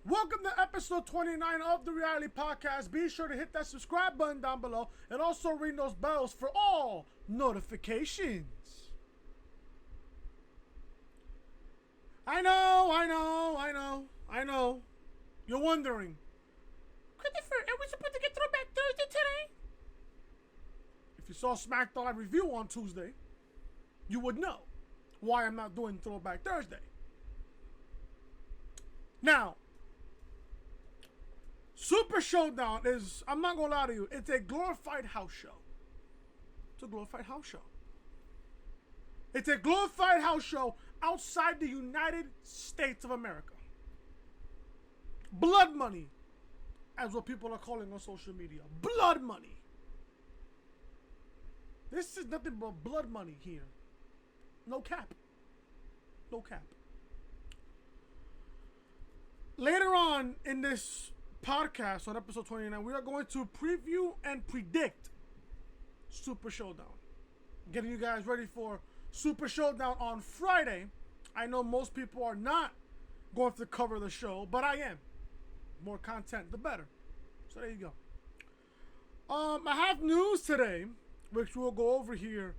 Welcome to episode 29 of the Reality Podcast. Be sure to hit that subscribe button down below and also ring those bells for all notifications. I know. You're wondering, Christopher, are we supposed to get Throwback Thursday today? If you saw Smackdown review on Tuesday, you would know why I'm not doing Throwback Thursday. Now, Super ShowDown is, I'm not going to lie to you, it's a glorified house show. It's a glorified house show. It's a glorified house show outside the United States of America. Blood money, as what people are calling on social media. Blood money. This is nothing but blood money here. No cap. No cap. Later on in this podcast, on episode 29, we are going to preview and predict Super ShowDown. Getting you guys ready for Super ShowDown on Friday. I know most people are not going to cover the show, but I am. More content, the better. So there you go. I have news today, which we'll go over here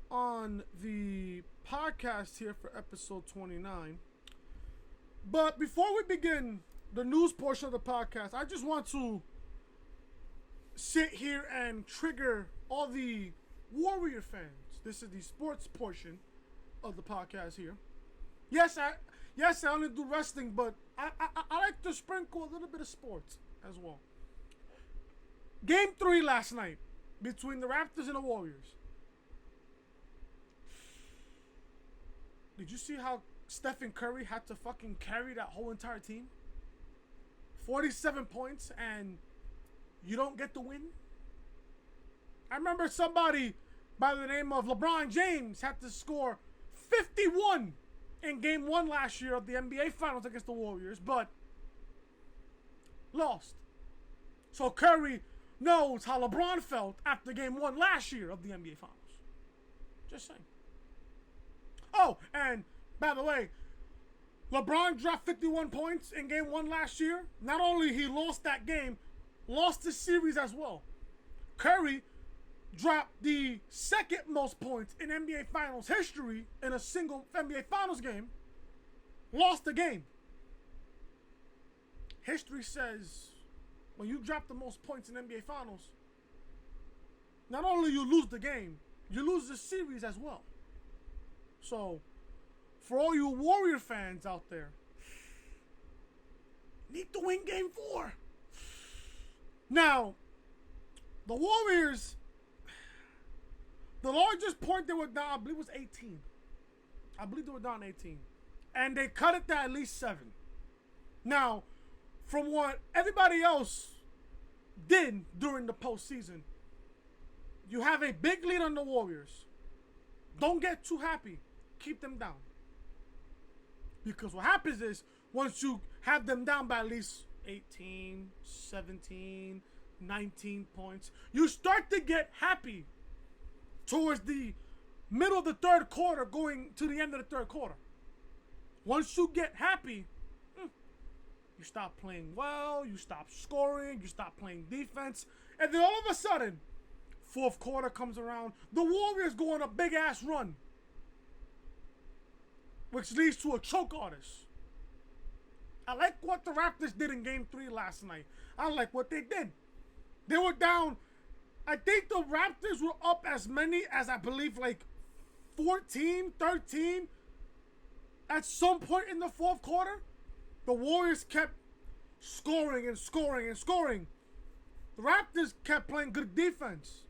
on the podcast here for episode 29. But before we begin the news portion of the podcast, I just want to sit here and trigger all the Warrior fans. This is the sports portion of the podcast here. Yes, I only do wrestling, but I like to sprinkle a little bit of sports as well. Game 3 last night between the Raptors and the Warriors. Did you see how Stephen Curry had to fucking carry that whole entire team? 47 points and you don't get the win? I remember somebody by the name of LeBron James had to score 51 in game 1 last year of the NBA Finals against the Warriors, but lost. So Curry knows how LeBron felt after game 1 last year of the NBA Finals. Just saying. Oh, and by the way, LeBron dropped 51 points in game 1 last year. Not only he lost that game, lost the series as well. Curry dropped the second most points in NBA Finals history in a single NBA Finals game. Lost the game. History says when you drop the most points in NBA Finals, not only you lose the game, you lose the series as well. So, for all you Warrior fans out there, need to win game 4. Now, the Warriors, the largest point they were down, I believe, was 18. I believe they were down 18. And they cut it to at least 7. Now, from what everybody else did during the postseason, you have a big lead on the Warriors. Don't get too happy. Keep them down. Because what happens is, once you have them down by at least 18, 17, 19 points, you start to get happy towards the middle of the third quarter going to the end of the third quarter. Once you get happy, you stop playing well, you stop scoring, you stop playing defense, and then all of a sudden, fourth quarter comes around, the Warriors go on a big-ass run, which leads to a choke artist. I like what the Raptors did in game 3 last night. I like what they did. They were down, I think the Raptors were up as many as I believe like 14, 13 at some point in the fourth quarter. The Warriors kept scoring and scoring and scoring. The Raptors kept playing good defense.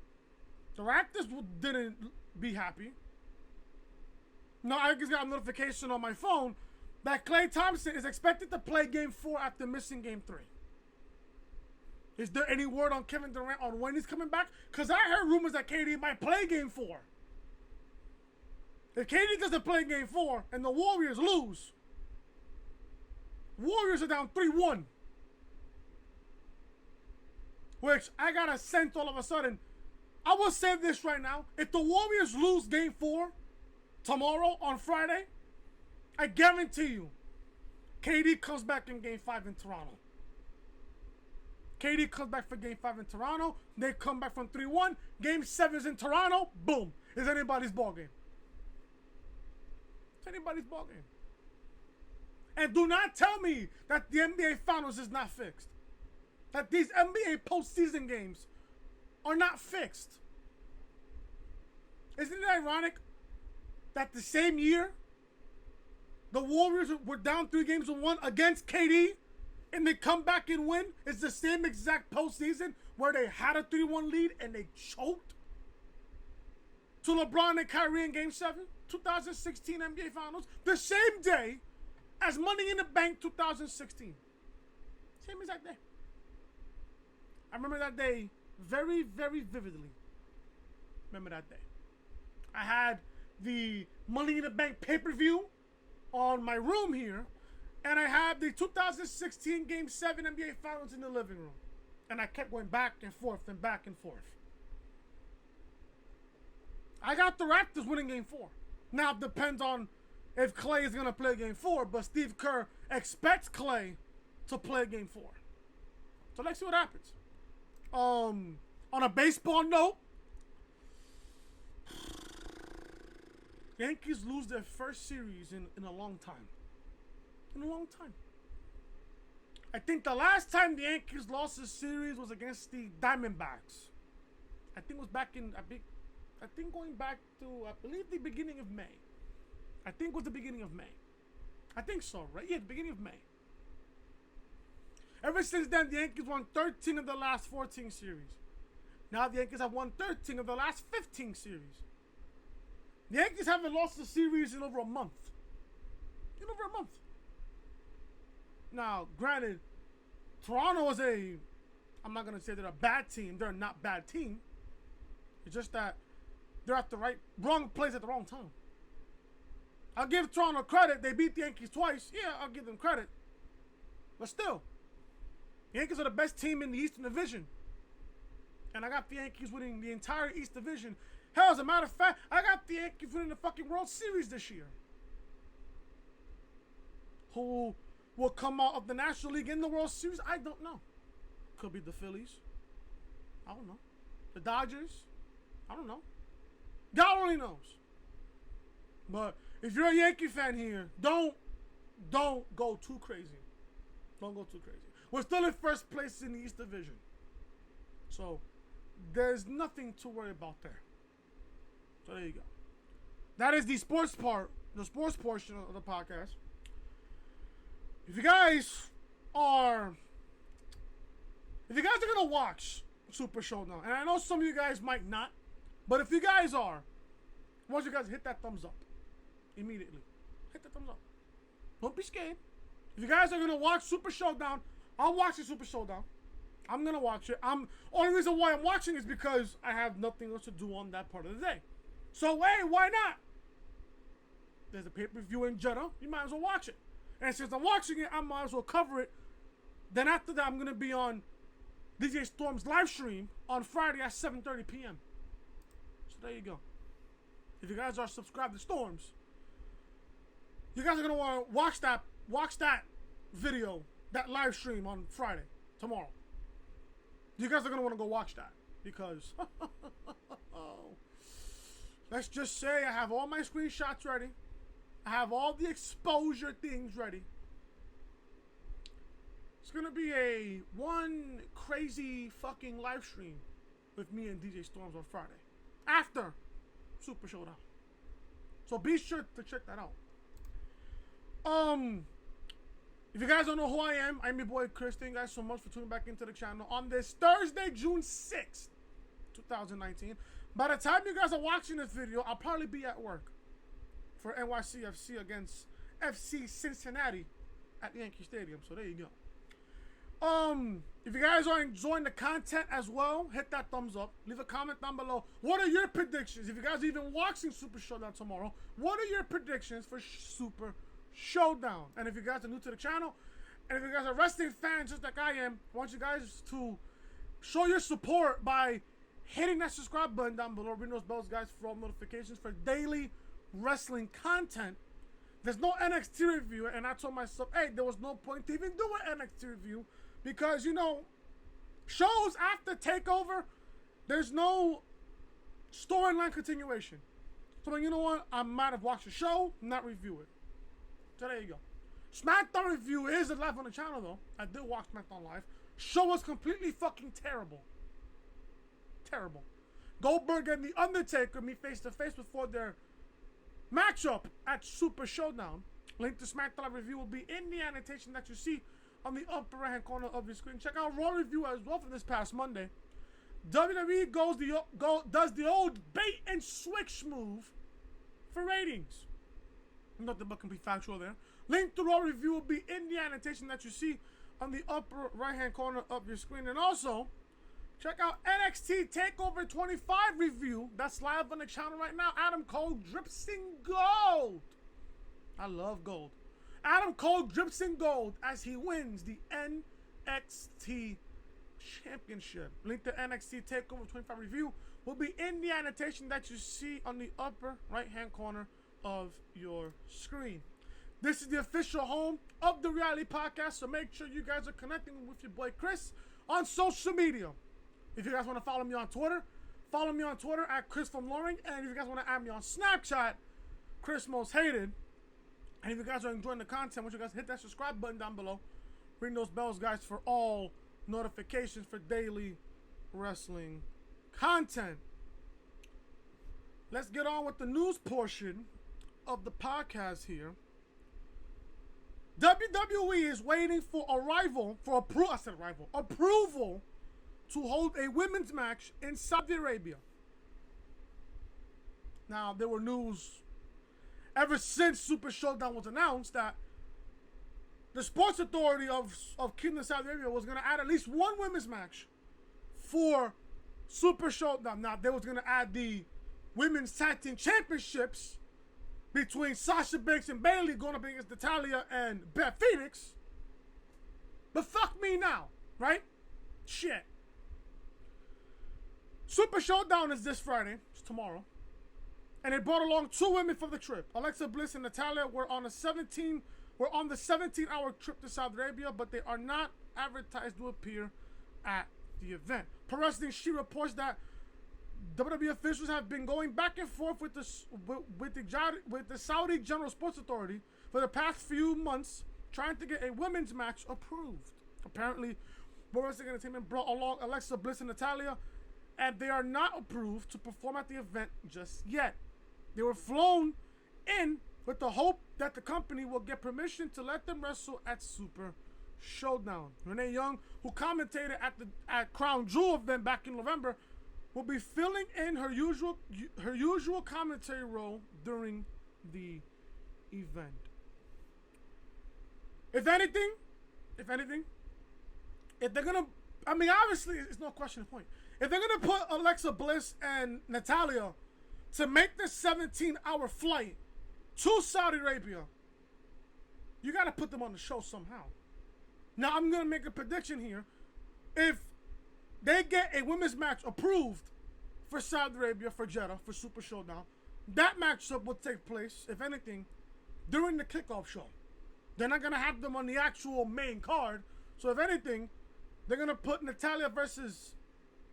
The Raptors didn't be happy. Now, I just got a notification on my phone that Klay Thompson is expected to play game 4 after missing game 3. Is there any word on Kevin Durant on when he's coming back? Because I heard rumors that KD might play game 4. If KD doesn't play game 4 and the Warriors lose, Warriors are down 3-1. Which I got a sense all of a sudden. I will say this right now. If the Warriors lose game 4 tomorrow on Friday, I guarantee you KD comes back in Game 5 in Toronto. KD comes back for Game 5 in Toronto. They come back from 3-1. Game 7's in Toronto. Boom. It's anybody's ballgame. It's anybody's ballgame. And do not tell me that the NBA Finals is not fixed. That these NBA postseason games are not fixed. Isn't it ironic that the same year the Warriors were down 3-1 against KD and they come back and win? It's the same exact postseason where they had a 3-1 lead and they choked to LeBron and Kyrie in Game 7, 2016 NBA Finals, the same day as Money in the Bank 2016. Same exact day. I remember that day very, very vividly. Remember that day. I had the Money in the Bank pay-per-view on my room here, and I had the 2016 Game 7 NBA Finals in the living room. And I kept going back and forth and back and forth. I got the Raptors winning Game 4. Now it depends on if Klay is going to play Game 4, but Steve Kerr expects Klay to play Game 4. So let's see what happens. On a baseball note, Yankees lose their first series in a long time. In a long time. I think the last time the Yankees lost a series was against the Diamondbacks. I think it was back in, I think going back to, I believe the beginning of May. I think it was the beginning of May. I think so, right? Yeah, the beginning of May. Ever since then, the Yankees won 13 of the last 14 series. Now the Yankees have won 13 of the last 15 series. The Yankees haven't lost a series in over a month. In over a month. Now, granted, Toronto is I'm not going to say they're a bad team. They're a not bad team. It's just that they're at the wrong place at the wrong time. I'll give Toronto credit. They beat the Yankees twice. Yeah, I'll give them credit. But still, the Yankees are the best team in the Eastern Division. And I got the Yankees winning the entire East Division. Hell, as a matter of fact, I got the Yankees winning the fucking World Series this year. Who will come out of the National League in the World Series? I don't know. Could be the Phillies. I don't know. The Dodgers? I don't know. God only knows. But if you're a Yankee fan here, don't go too crazy. Don't go too crazy. We're still in first place in the East Division. So, there's nothing to worry about there. So, there you go. That is the sports part, the sports portion of the podcast. If you guys are going to watch Super ShowDown, and I know some of you guys might not, but if you guys are, I want you guys to hit that thumbs up immediately. Hit the thumbs up. Don't be scared. If you guys are going to watch Super ShowDown, I'll watch the Super ShowDown. I'm going to watch it. Only reason why I'm watching is because I have nothing else to do on that part of the day. So, hey, why not? There's a pay-per-view in Jeddah. You might as well watch it. And since I'm watching it, I might as well cover it. Then after that, I'm going to be on DJ Storm's live stream on Friday at 7:30 p.m. So there you go. If you guys are subscribed to Storms, you guys are going to want to watch that video, that live stream on Friday, tomorrow. You guys are going to want to go watch that because let's just say I have all my screenshots ready. I have all the exposure things ready. It's going to be one crazy fucking live stream with me and DJ Storms on Friday after Super ShowDown. So be sure to check that out. If you guys don't know who I am, I'm your boy Chris. Thank you guys so much for tuning back into the channel on this Thursday, June 6th, 2019. By the time you guys are watching this video, I'll probably be at work for NYCFC against FC Cincinnati at Yankee Stadium. So there you go. If you guys are enjoying the content as well, hit that thumbs up. Leave a comment down below. What are your predictions? If you guys are even watching Super ShowDown tomorrow, what are your predictions for Super ShowDown? And if you guys are new to the channel, and if you guys are wrestling fans just like I am, I want you guys to show your support by hitting that subscribe button down below. Ring those bells, guys, for all notifications for daily wrestling content. there's no NXT review, and I told myself, hey, there was no point to even do an NXT review because, you know, shows after TakeOver, there's no storyline continuation. So, you know what? I might have watched the show, not review it. So there you go. Smackdown review is live on the channel, though. I did watch Smackdown live. Show was completely fucking terrible. Terrible. Goldberg and The Undertaker meet face to face before their matchup at Super ShowDown. Link to Smackdown review will be in the annotation that you see on the upper right hand corner of your screen. Check out Raw review as well for this past Monday. WWE does the old bait and switch move for ratings. Nothing but complete factual there. Link to Raw review will be in the annotation that you see on the upper right hand corner of your screen. And also, check out NXT TakeOver 25 review. That's live on the channel right now. Adam Cole drips in gold. I love gold. Adam Cole drips in gold as he wins the NXT Championship. Link to NXT TakeOver 25 review will be in the annotation that you see on the upper right-hand corner of your screen. This is the official home of the Reality Podcast, so make sure you guys are connecting with your boy Chris on social media. If you guys want to follow me on Twitter at Chris from Loring. And if you guys want to add me on Snapchat, Chris Most Hated. And if you guys are enjoying the content, want you guys hit that subscribe button down below. Ring those bells, guys, for all notifications for daily wrestling content. Let's get on with the news portion of the podcast here. WWE is waiting for approval to hold a women's match in Saudi Arabia. Now, there were news ever since Super ShowDown was announced that the Sports Authority of Kingdom Saudi Arabia was going to add at least one women's match for Super ShowDown. Now, they was going to add the Women's Tag Team Championships between Sasha Banks and Bayley going up against Natalya and Beth Phoenix. But fuck me now, right? Shit. Super ShowDown is this Friday. It's tomorrow. And they brought along two women for the trip. Alexa Bliss and Natalya were on the 17-hour trip to Saudi Arabia, but they are not advertised to appear at the event. Pro Wrestling She reports that WWE officials have been going back and forth with the Saudi General Sports Authority for the past few months, trying to get a women's match approved. Apparently, Pro Wrestling Entertainment brought along Alexa Bliss and Natalya, and they are not approved to perform at the event just yet. They were flown in with the hope that the company will get permission to let them wrestle at Super ShowDown. Renee Young, who commentated at Crown Jewel event back in November, will be filling in her usual commentary role during the event. If anything, if they're gonna, I mean, obviously, it's no question of point. If they're gonna put Alexa Bliss and Natalya to make this 17-hour flight to Saudi Arabia, you gotta put them on the show somehow. Now, I'm gonna make a prediction here. If they get a women's match approved for Saudi Arabia, for Jeddah, for Super ShowDown, that matchup will take place, if anything, during the kickoff show. They're not gonna have them on the actual main card. So if anything, they're gonna put Natalya versus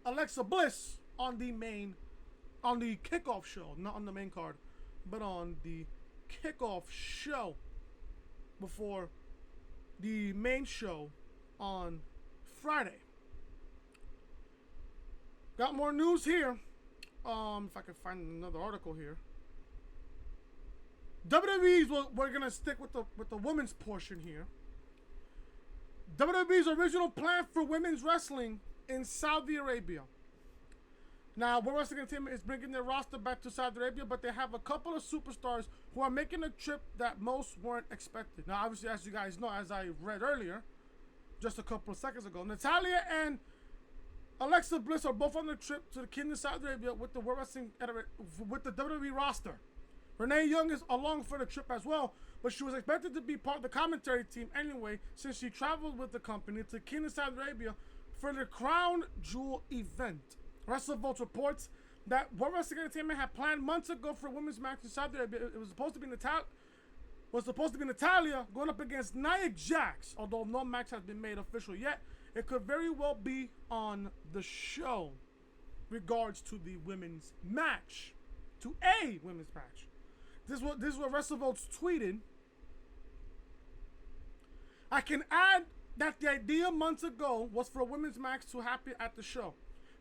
Alexa Bliss on the kickoff show, not on the main card, but on the kickoff show before the main show on Friday. Got more news here. If I can find another article here. WWE's, we're gonna stick with the women's portion here. WWE's original plan for women's wrestling in Saudi Arabia. Now, World Wrestling Entertainment is bringing their roster back to Saudi Arabia, but they have a couple of superstars who are making a trip that most weren't expected. Now, obviously, as you guys know, as I read earlier, just a couple of seconds ago, Natalya and Alexa Bliss are both on the trip to the Kingdom of Saudi Arabia with the WWE roster. Renee Young is along for the trip as well, but she was expected to be part of the commentary team anyway, since she traveled with the company to Kingdom of Saudi Arabia for the Crown Jewel event. WrestleVotes reports that World Wrestling Entertainment had planned months ago for a women's match in Saudi Arabia. It was supposed to be was supposed to be Natalya going up against Nia Jax. Although no match has been made official yet, it could very well be on the show. Regards to the women's match, to a women's match. This is what WrestleVotes tweeted. I can add that the idea months ago was for a women's match to happen at the show.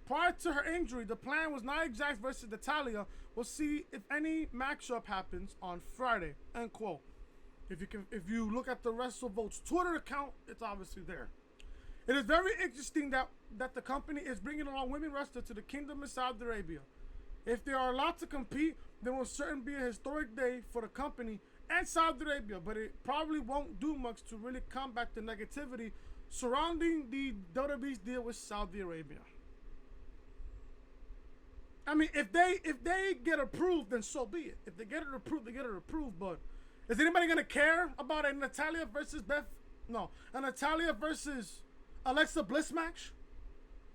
Prior to her injury, the plan was Nia Jax versus Natalya. We'll see if any matchup happens on Friday. End quote. If you look at the WrestleVotes Twitter account, it's obviously there. It is very interesting that the company is bringing along women wrestlers to the Kingdom of Saudi Arabia. If they are allowed to compete, then will certainly be a historic day for the company and Saudi Arabia, but it probably won't do much to really combat the negativity surrounding the WWE's deal with Saudi Arabia. I mean, if they get approved, then so be it. If they get it approved, they get it approved. But is anybody gonna care about a Natalya versus a Natalya versus Alexa Bliss match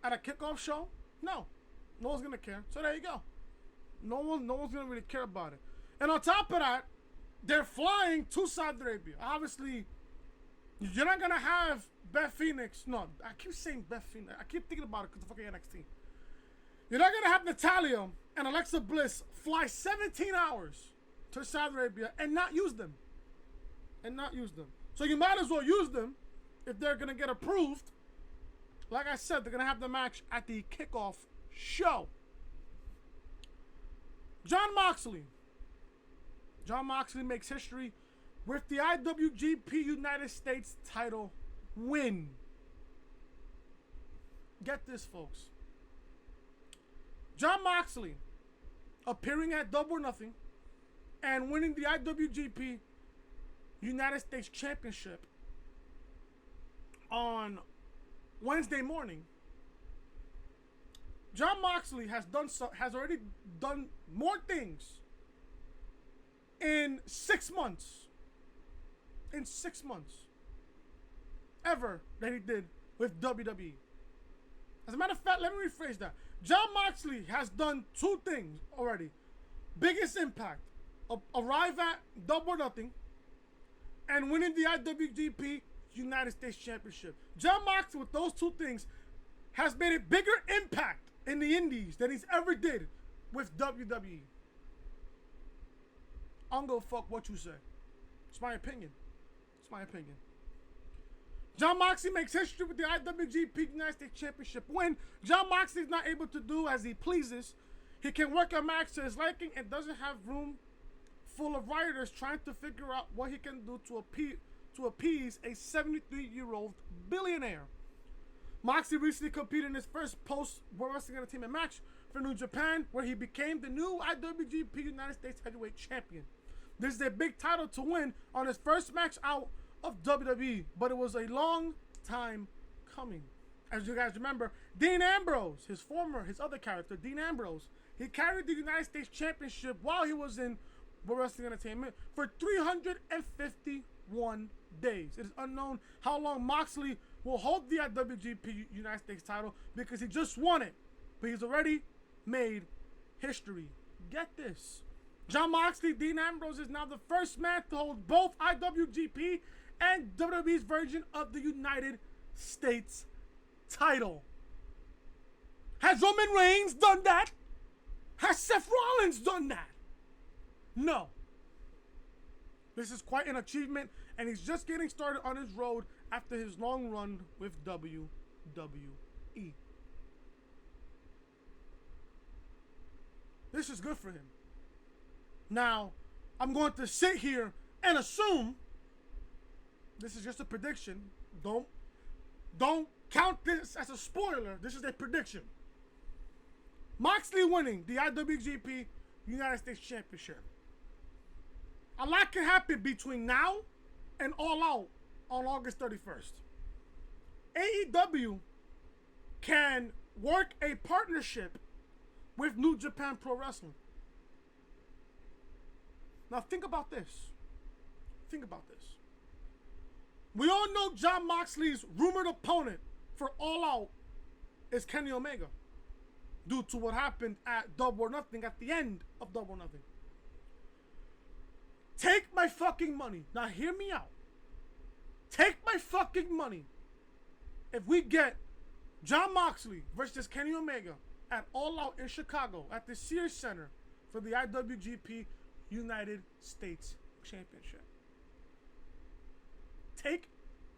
at a kickoff show? No one's gonna care. So there you go. No one's gonna really care about it. And on top of that, they're flying to Saudi Arabia. Obviously, you're not gonna have Beth Phoenix. No, I keep saying Beth Phoenix. I keep thinking about it because of fucking NXT. You're not gonna have Natalya and Alexa Bliss fly 17 hours to Saudi Arabia and not use them. So you might as well use them if they're gonna get approved. Like I said, they're gonna have the match at the kickoff show. Jon Moxley makes history with the IWGP United States title win. Get this, folks. Jon Moxley appearing at Double or Nothing and winning the IWGP United States Championship on Wednesday morning. Jon Moxley has already done more things in 6 months. In 6 months. Ever that he did with WWE. As a matter of fact, let me rephrase that. Jon Moxley has done 2 things already. Biggest impact. Arrive at Double or Nothing and winning the IWGP United States Championship. Jon Moxley, with those 2 things, has made a bigger impact in the indies than he's ever did with WWE. I don't give a fuck what you say. It's my opinion. Jon Moxley makes history with the IWGP United States Championship win. Jon Moxley is not able to do as he pleases. He can work a match to his liking and doesn't have room full of rioters trying to figure out what he can do to appease a 73-year-old billionaire. Moxley recently competed in his first post-World Wrestling Entertainment match for New Japan, where he became the new IWGP United States Heavyweight Champion. This is a big title to win on his first match out of WWE, but it was a long time coming. As you guys remember, Dean Ambrose, his other character, Dean Ambrose, he carried the United States Championship while he was in World Wrestling Entertainment for 351 days. It is unknown how long Moxley will hold the IWGP United States title because he just won it, but he's already made history. Get this. Jon Moxley, Dean Ambrose, is now the first man to hold both IWGP and WWE's version of the United States title. Has Roman Reigns done that? Has Seth Rollins done that? No. This is quite an achievement, and he's just getting started on his road after his long run with WWE. This is good for him. Now, I'm going to sit here and assume, this is just a prediction. Don't count this as a spoiler. This is a prediction. Moxley winning the IWGP United States Championship. A lot can happen between now and All Out on August 31st. AEW can work a partnership with New Japan Pro Wrestling. Now think about this. We all know Jon Moxley's rumored opponent for All Out is Kenny Omega, due to what happened at Double or Nothing, at the end of Double or Nothing. Take my fucking money. Now hear me out. Take my fucking money. If we get Jon Moxley versus Kenny Omega at All Out in Chicago at the Sears Center for the IWGP United States Championship. Take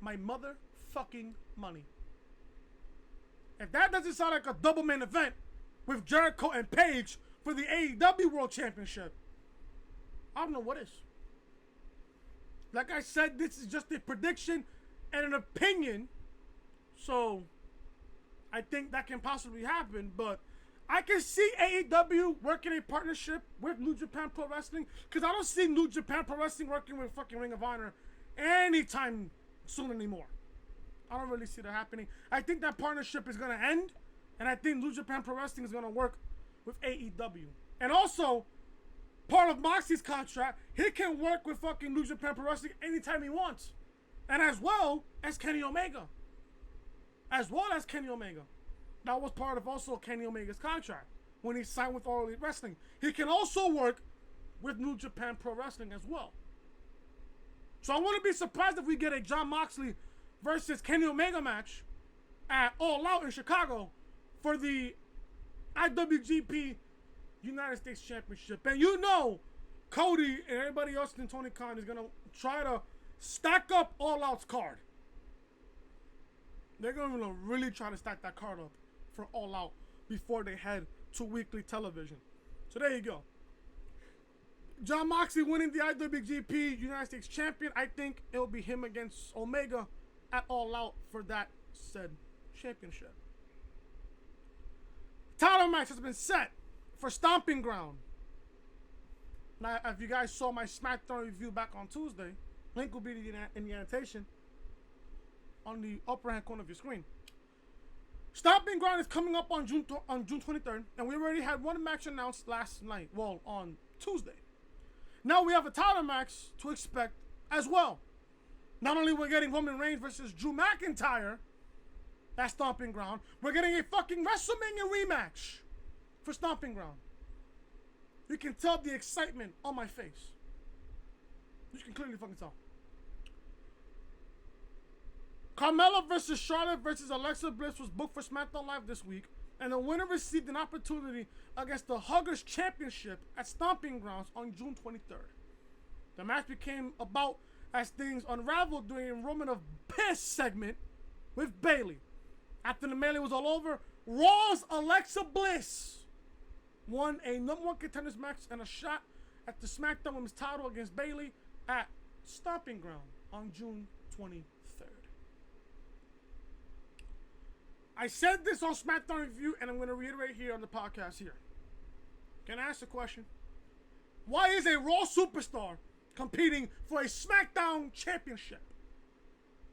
my motherfucking money. If that doesn't sound like a double main event with Jericho and Paige for the AEW World Championship, I don't know what is. Like I said, this is just a prediction and an opinion. So, I think that can possibly happen. But I can see AEW working a partnership with New Japan Pro Wrestling. Because I don't see New Japan Pro Wrestling working with fucking Ring of Honor anytime soon anymore. I don't really see that happening. I think that partnership is going to end. And I think New Japan Pro Wrestling is going to work with AEW. And also, part of Moxley's contract, he can work with fucking New Japan Pro Wrestling anytime he wants. And as well as Kenny Omega. That was part of also Kenny Omega's contract when he signed with All Elite Wrestling. He can also work with New Japan Pro Wrestling as well. So I wouldn't be surprised if we get a Jon Moxley versus Kenny Omega match at All Out in Chicago for the IWGP United States Championship. And you know, Cody and everybody else in Tony Khan is going to try to stack up All Out's card. They're going to really try to stack that card up for All Out before they head to weekly television. So there you go. Jon Moxley winning the IWGP United States Champion. I think it'll be him against Omega at All Out for that said championship. Title match has been set for Stomping Ground. Now, if you guys saw my Smackdown review back on Tuesday, link will be in the annotation on the upper hand corner of your screen. Stomping Ground is coming up on June 23rd, and we already had one match announced last night. Well, on Tuesday. Now we have a title match to expect as well. Not only we're getting Roman Reigns versus Drew McIntyre at Stomping Ground, we're getting a fucking WrestleMania rematch for Stomping Ground. You can tell the excitement on my face. You can clearly fucking tell. Carmella versus Charlotte versus Alexa Bliss was booked for SmackDown Live this week, and the winner received an opportunity against the Huggers Championship at Stomping Grounds on June 23rd. The match became about as things unraveled during a Roman of Piss segment with Bayley. After the melee was all over, Raw's Alexa Bliss won a number one contenders match and a shot at the SmackDown Women's title against Bayley at Stomping Ground on June 23rd. I said this on SmackDown Review, and I'm going to reiterate here on the podcast here. Can I ask a question? Why is a Raw superstar competing for a SmackDown championship?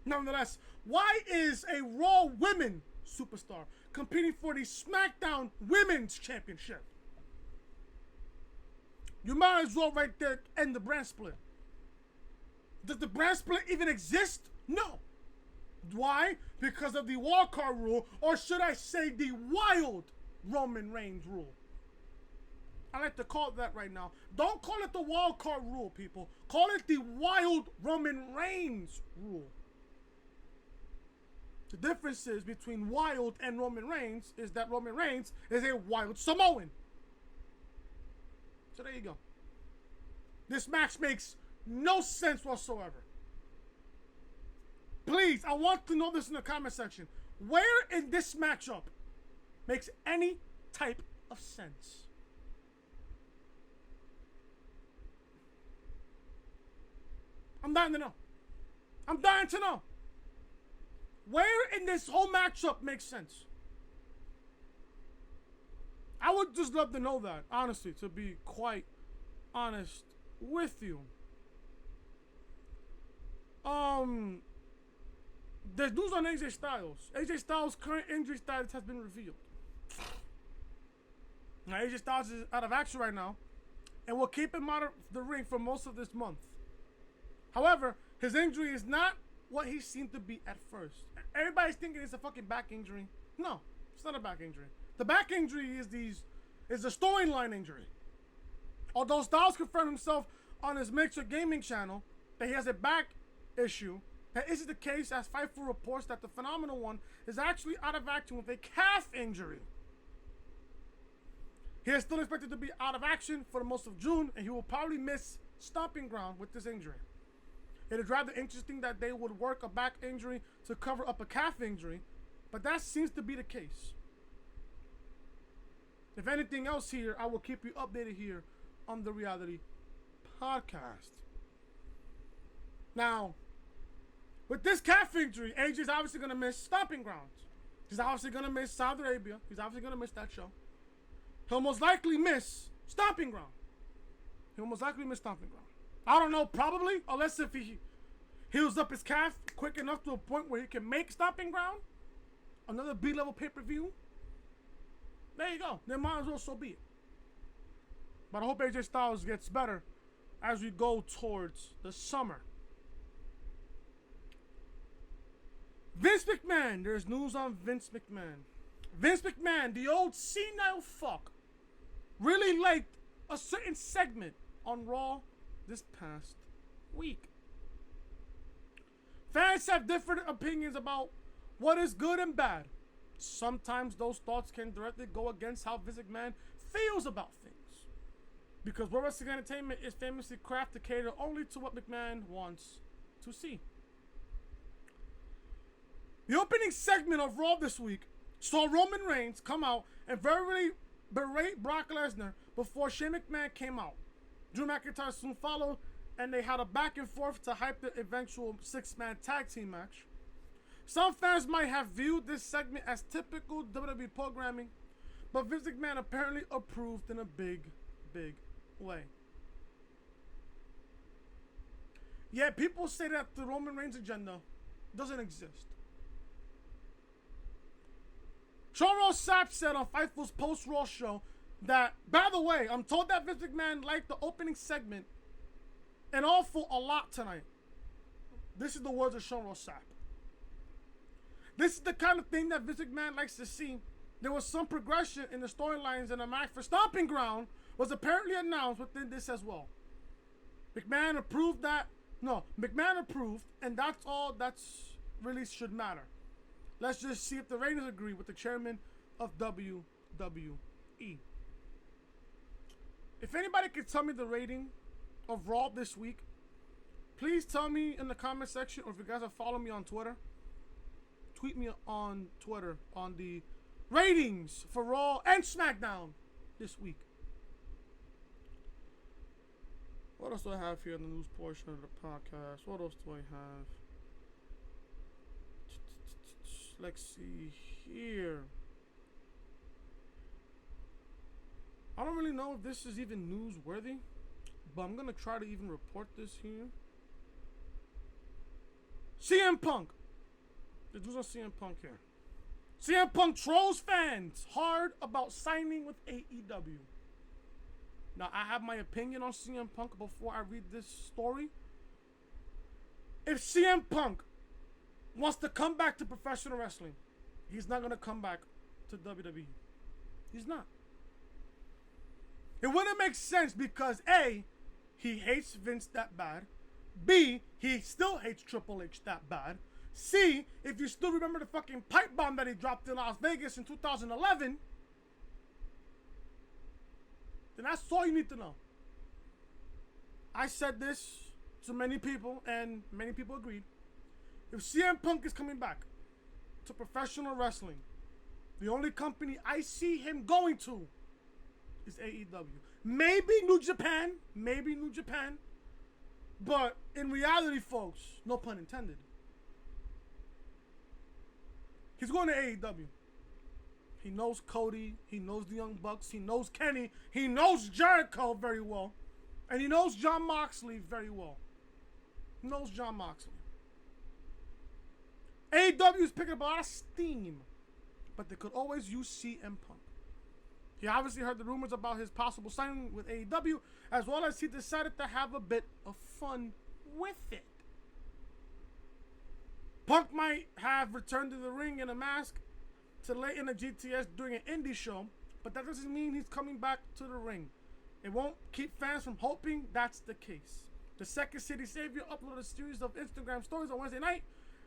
Nonetheless, why is a Raw women superstar competing for the SmackDown Women's Championship? You might as well right there end the brand split. Does the brand split even exist? No. Why? Because of the wild card rule, or should I say the wild Roman Reigns rule. I like to call it that right now. Don't call it the wild card rule, people. Call it the wild Roman Reigns rule. The difference is between wild and Roman Reigns is that Roman Reigns is a wild Samoan. So there you go. This match makes no sense whatsoever. Please, I want to know this in the comment section. Where in this matchup makes any type of sense? I'm dying to know. I'm dying to know. Where in this whole matchup makes sense? I would just love to know that, honestly, to be quite honest with you. There's news on AJ Styles. AJ Styles' current injury status has been revealed. Now, AJ Styles is out of action right now and will keep him out of the ring for most of this month. However, his injury is not what he seemed to be at first. Everybody's thinking it's a fucking back injury. No, it's not a back injury. The back injury is a storyline injury. Although Styles confirmed himself on his Mixer Gaming channel that he has a back issue. That is the case, as Fightful reports that the Phenomenal One is actually out of action with a calf injury. He is still expected to be out of action for the most of June, and he will probably miss Stomping Ground with this injury. It is rather interesting that they would work a back injury to cover up a calf injury, but that seems to be the case. If anything else here, I will keep you updated here on the Reality Podcast. Now, with this calf injury, AJ is obviously going to miss Stomping Grounds. He's obviously going to miss Saudi Arabia. He's obviously going to miss that show. He'll most likely miss Stomping Ground. I don't know, probably, unless if he heals up his calf quick enough to a point where he can make Stomping Ground. Another B-level pay-per-view. There you go. Then might as well so be it. But I hope AJ Styles gets better as we go towards the summer. Vince McMahon. There's news on Vince McMahon. Vince McMahon, the old senile fuck, really liked a certain segment on Raw this past week. Fans have different opinions about what is good and bad. Sometimes those thoughts can directly go against how Vince McMahon feels about things. Because World Wrestling Entertainment is famously crafted to cater only to what McMahon wants to see. The opening segment of Raw this week saw Roman Reigns come out and verbally berate Brock Lesnar before Shane McMahon came out. Drew McIntyre soon followed, and they had a back and forth to hype the eventual six-man tag team match. Some fans might have viewed this segment as typical WWE programming, but Vince McMahon apparently approved in a big way. Yeah, people say that the Roman Reigns agenda doesn't exist. Sean Ross Sapp said on Fightful's post-Raw show that, by the way, I'm told that Vince McMahon liked the opening segment an awful a lot tonight. This is the words of Sean Ross Sapp. This is the kind of thing that Vince McMahon likes to see. There was some progression in the storylines, and a match for Stomping Ground was apparently announced within this as well. McMahon approved, and that's all that's really should matter. Let's just see if the ratings agree with the chairman of WWE. If anybody could tell me the rating of Raw this week, please tell me in the comment section, or if you guys are following me on Twitter, tweet me on Twitter on the ratings for Raw and SmackDown this week. What else do I have here in the news portion of the podcast? What else do I have? Let's see here. I don't really know if this is even newsworthy, but I'm going to try to even report this here. CM Punk. There's news on CM Punk here. CM Punk trolls fans hard about signing with AEW. Now, I have my opinion on CM Punk before I read this story. If CM Punk wants to come back to professional wrestling, he's not going to come back to WWE. He's not. It wouldn't make sense because A, he hates Vince that bad. B, he still hates Triple H that bad. C, if you still remember the fucking pipe bomb that he dropped in Las Vegas in 2011, then that's all you need to know. I said this to many people, and many people agreed. If CM Punk is coming back to professional wrestling, the only company I see him going to is AEW. Maybe New Japan, but in reality, folks, no pun intended, he's going to AEW. He knows Cody, he knows the Young Bucks, he knows Kenny, he knows Jericho very well, and he knows Jon Moxley very well. He knows Jon Moxley. AEW is picking up a lot of steam, but they could always use CM Punk. He obviously heard the rumors about his possible signing with AEW, as well as he decided to have a bit of fun with it. Punk might have returned to the ring in a mask to lay in a GTS during an indie show, but that doesn't mean he's coming back to the ring. It won't keep fans from hoping that's the case. The Second City Savior uploaded a series of Instagram stories on Wednesday night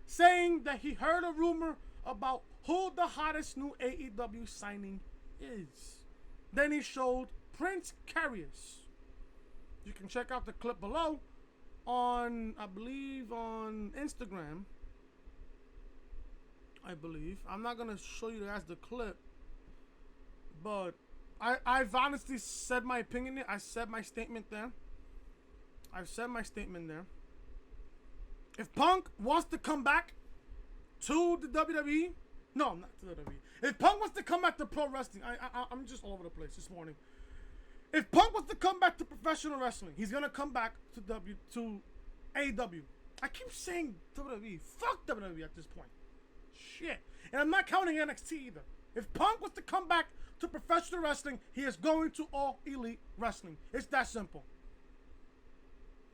saying that he heard a rumor about who the hottest new AEW signing is. Then he showed Prince Carius. You can check out the clip below on, I believe, on Instagram. I believe. I'm not going to show you guys the clip, but I've honestly said my opinion. I said my statement there. I've said my statement there. If Punk wants to come back to the WWE, no, not to the WWE. If Punk wants to come back to pro wrestling, I'm just all over the place this morning. If Punk wants to come back to professional wrestling, he's gonna come back to AEW. I keep saying WWE. Fuck WWE at this point. Shit. And I'm not counting NXT either. If Punk wants to come back to professional wrestling, he is going to All Elite Wrestling. It's that simple.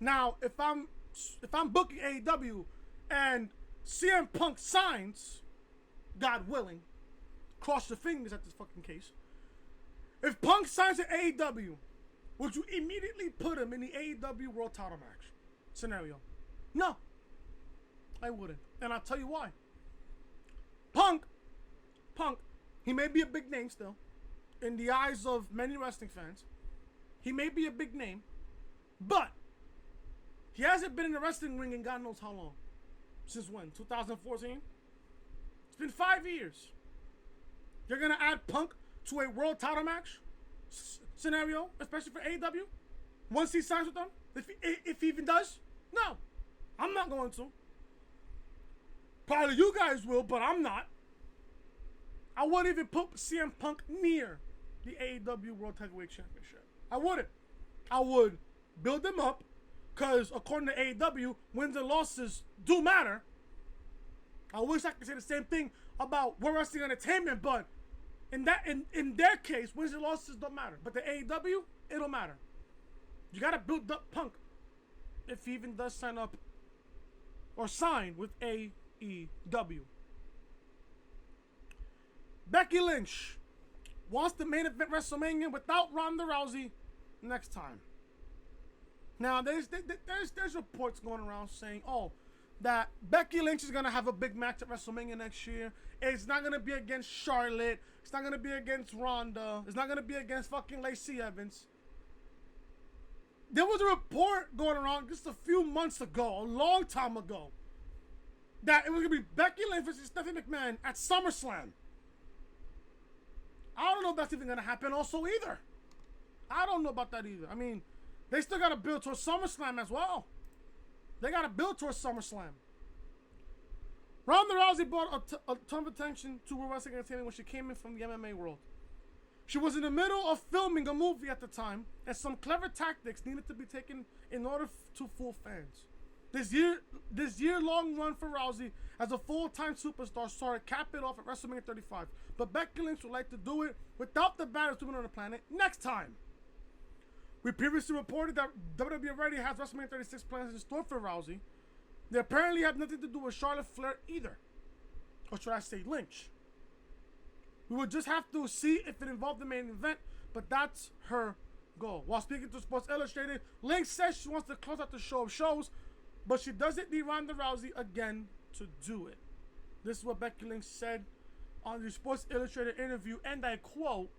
Now, if I'm booking AEW and CM Punk signs, God willing, cross your fingers at this fucking case. If Punk signs at AEW, would you immediately put him in the AEW World Title match scenario? No, I wouldn't. And I'll tell you why. Punk, he may be a big name still in the eyes of many wrestling fans. He may be a big name, but he hasn't been in the wrestling ring in God knows how long. Since when? 2014? It's been 5 years. You're going to add Punk to a world title match scenario, especially for AEW, once he signs with them? If he even does? No, I'm not going to. Probably you guys will, but I'm not. I wouldn't even put CM Punk near the AEW World Heavyweight Championship. I wouldn't. I would build him up, because according to AEW, wins and losses do matter. I wish I could say the same thing about World Wrestling Entertainment, but in their case, wins and losses don't matter. But the AEW, it'll matter. You gotta build up Punk if he even does sign up or sign with AEW. Becky Lynch wants the main event WrestleMania without Ronda Rousey next time. Now, there's reports going around saying, that Becky Lynch is going to have a big match at WrestleMania next year. It's not going to be against Charlotte. It's not going to be against Ronda. It's not going to be against fucking Lacey Evans. There was a report going around just a few months ago, a long time ago, that it was going to be Becky Lynch versus Stephanie McMahon at SummerSlam. I don't know if that's even going to happen also either. I don't know about that either. I mean, they still got to build towards SummerSlam as well. They got to build towards SummerSlam. Ronda Rousey brought a ton of attention to World Wrestling Entertainment when she came in from the MMA world. She was in the middle of filming a movie at the time, and some clever tactics needed to be taken in order to fool fans. This year-long run for Rousey as a full-time superstar saw her cap it off at WrestleMania 35, but Becky Lynch would like to do it without the baddest woman on the planet next time. We previously reported that WWE already has WrestleMania 36 plans in store for Rousey. They apparently have nothing to do with Charlotte Flair either. Or should I say Lynch. We would just have to see if it involved the main event, but that's her goal. While speaking to Sports Illustrated, Lynch says she wants to close out the show of shows, but she doesn't need Ronda Rousey again to do it. This is what Becky Lynch said on the Sports Illustrated interview, and I quote,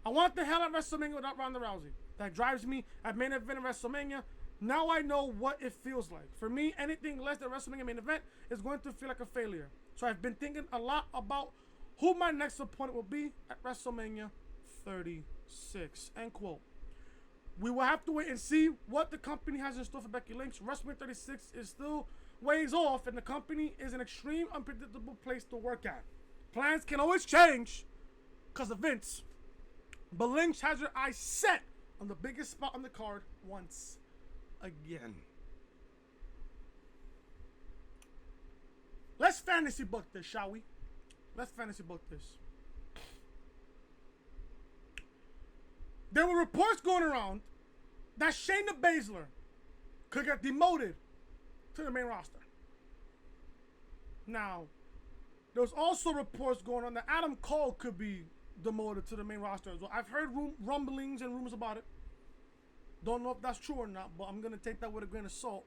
"I want the hell at WrestleMania without Ronda Rousey. That drives me at main event of WrestleMania. Now I know what it feels like. For me, anything less than WrestleMania main event is going to feel like a failure. So I've been thinking a lot about who my next opponent will be at WrestleMania 36. End quote. We will have to wait and see what the company has in store for Becky Lynch. WrestleMania 36 is still ways off, and the company is an extreme, unpredictable place to work at. Plans can always change because of Vince. But Lynch has her eyes set on the biggest spot on the card once again. Let's fantasy book this, shall we? Let's fantasy book this. There were reports going around that Shayna Baszler could get demoted to the main roster. Now, there's also reports going on that Adam Cole could be demoted to the main roster as well. I've heard rumblings and rumors about it. Don't know if that's true or not, but I'm going to take that with a grain of salt.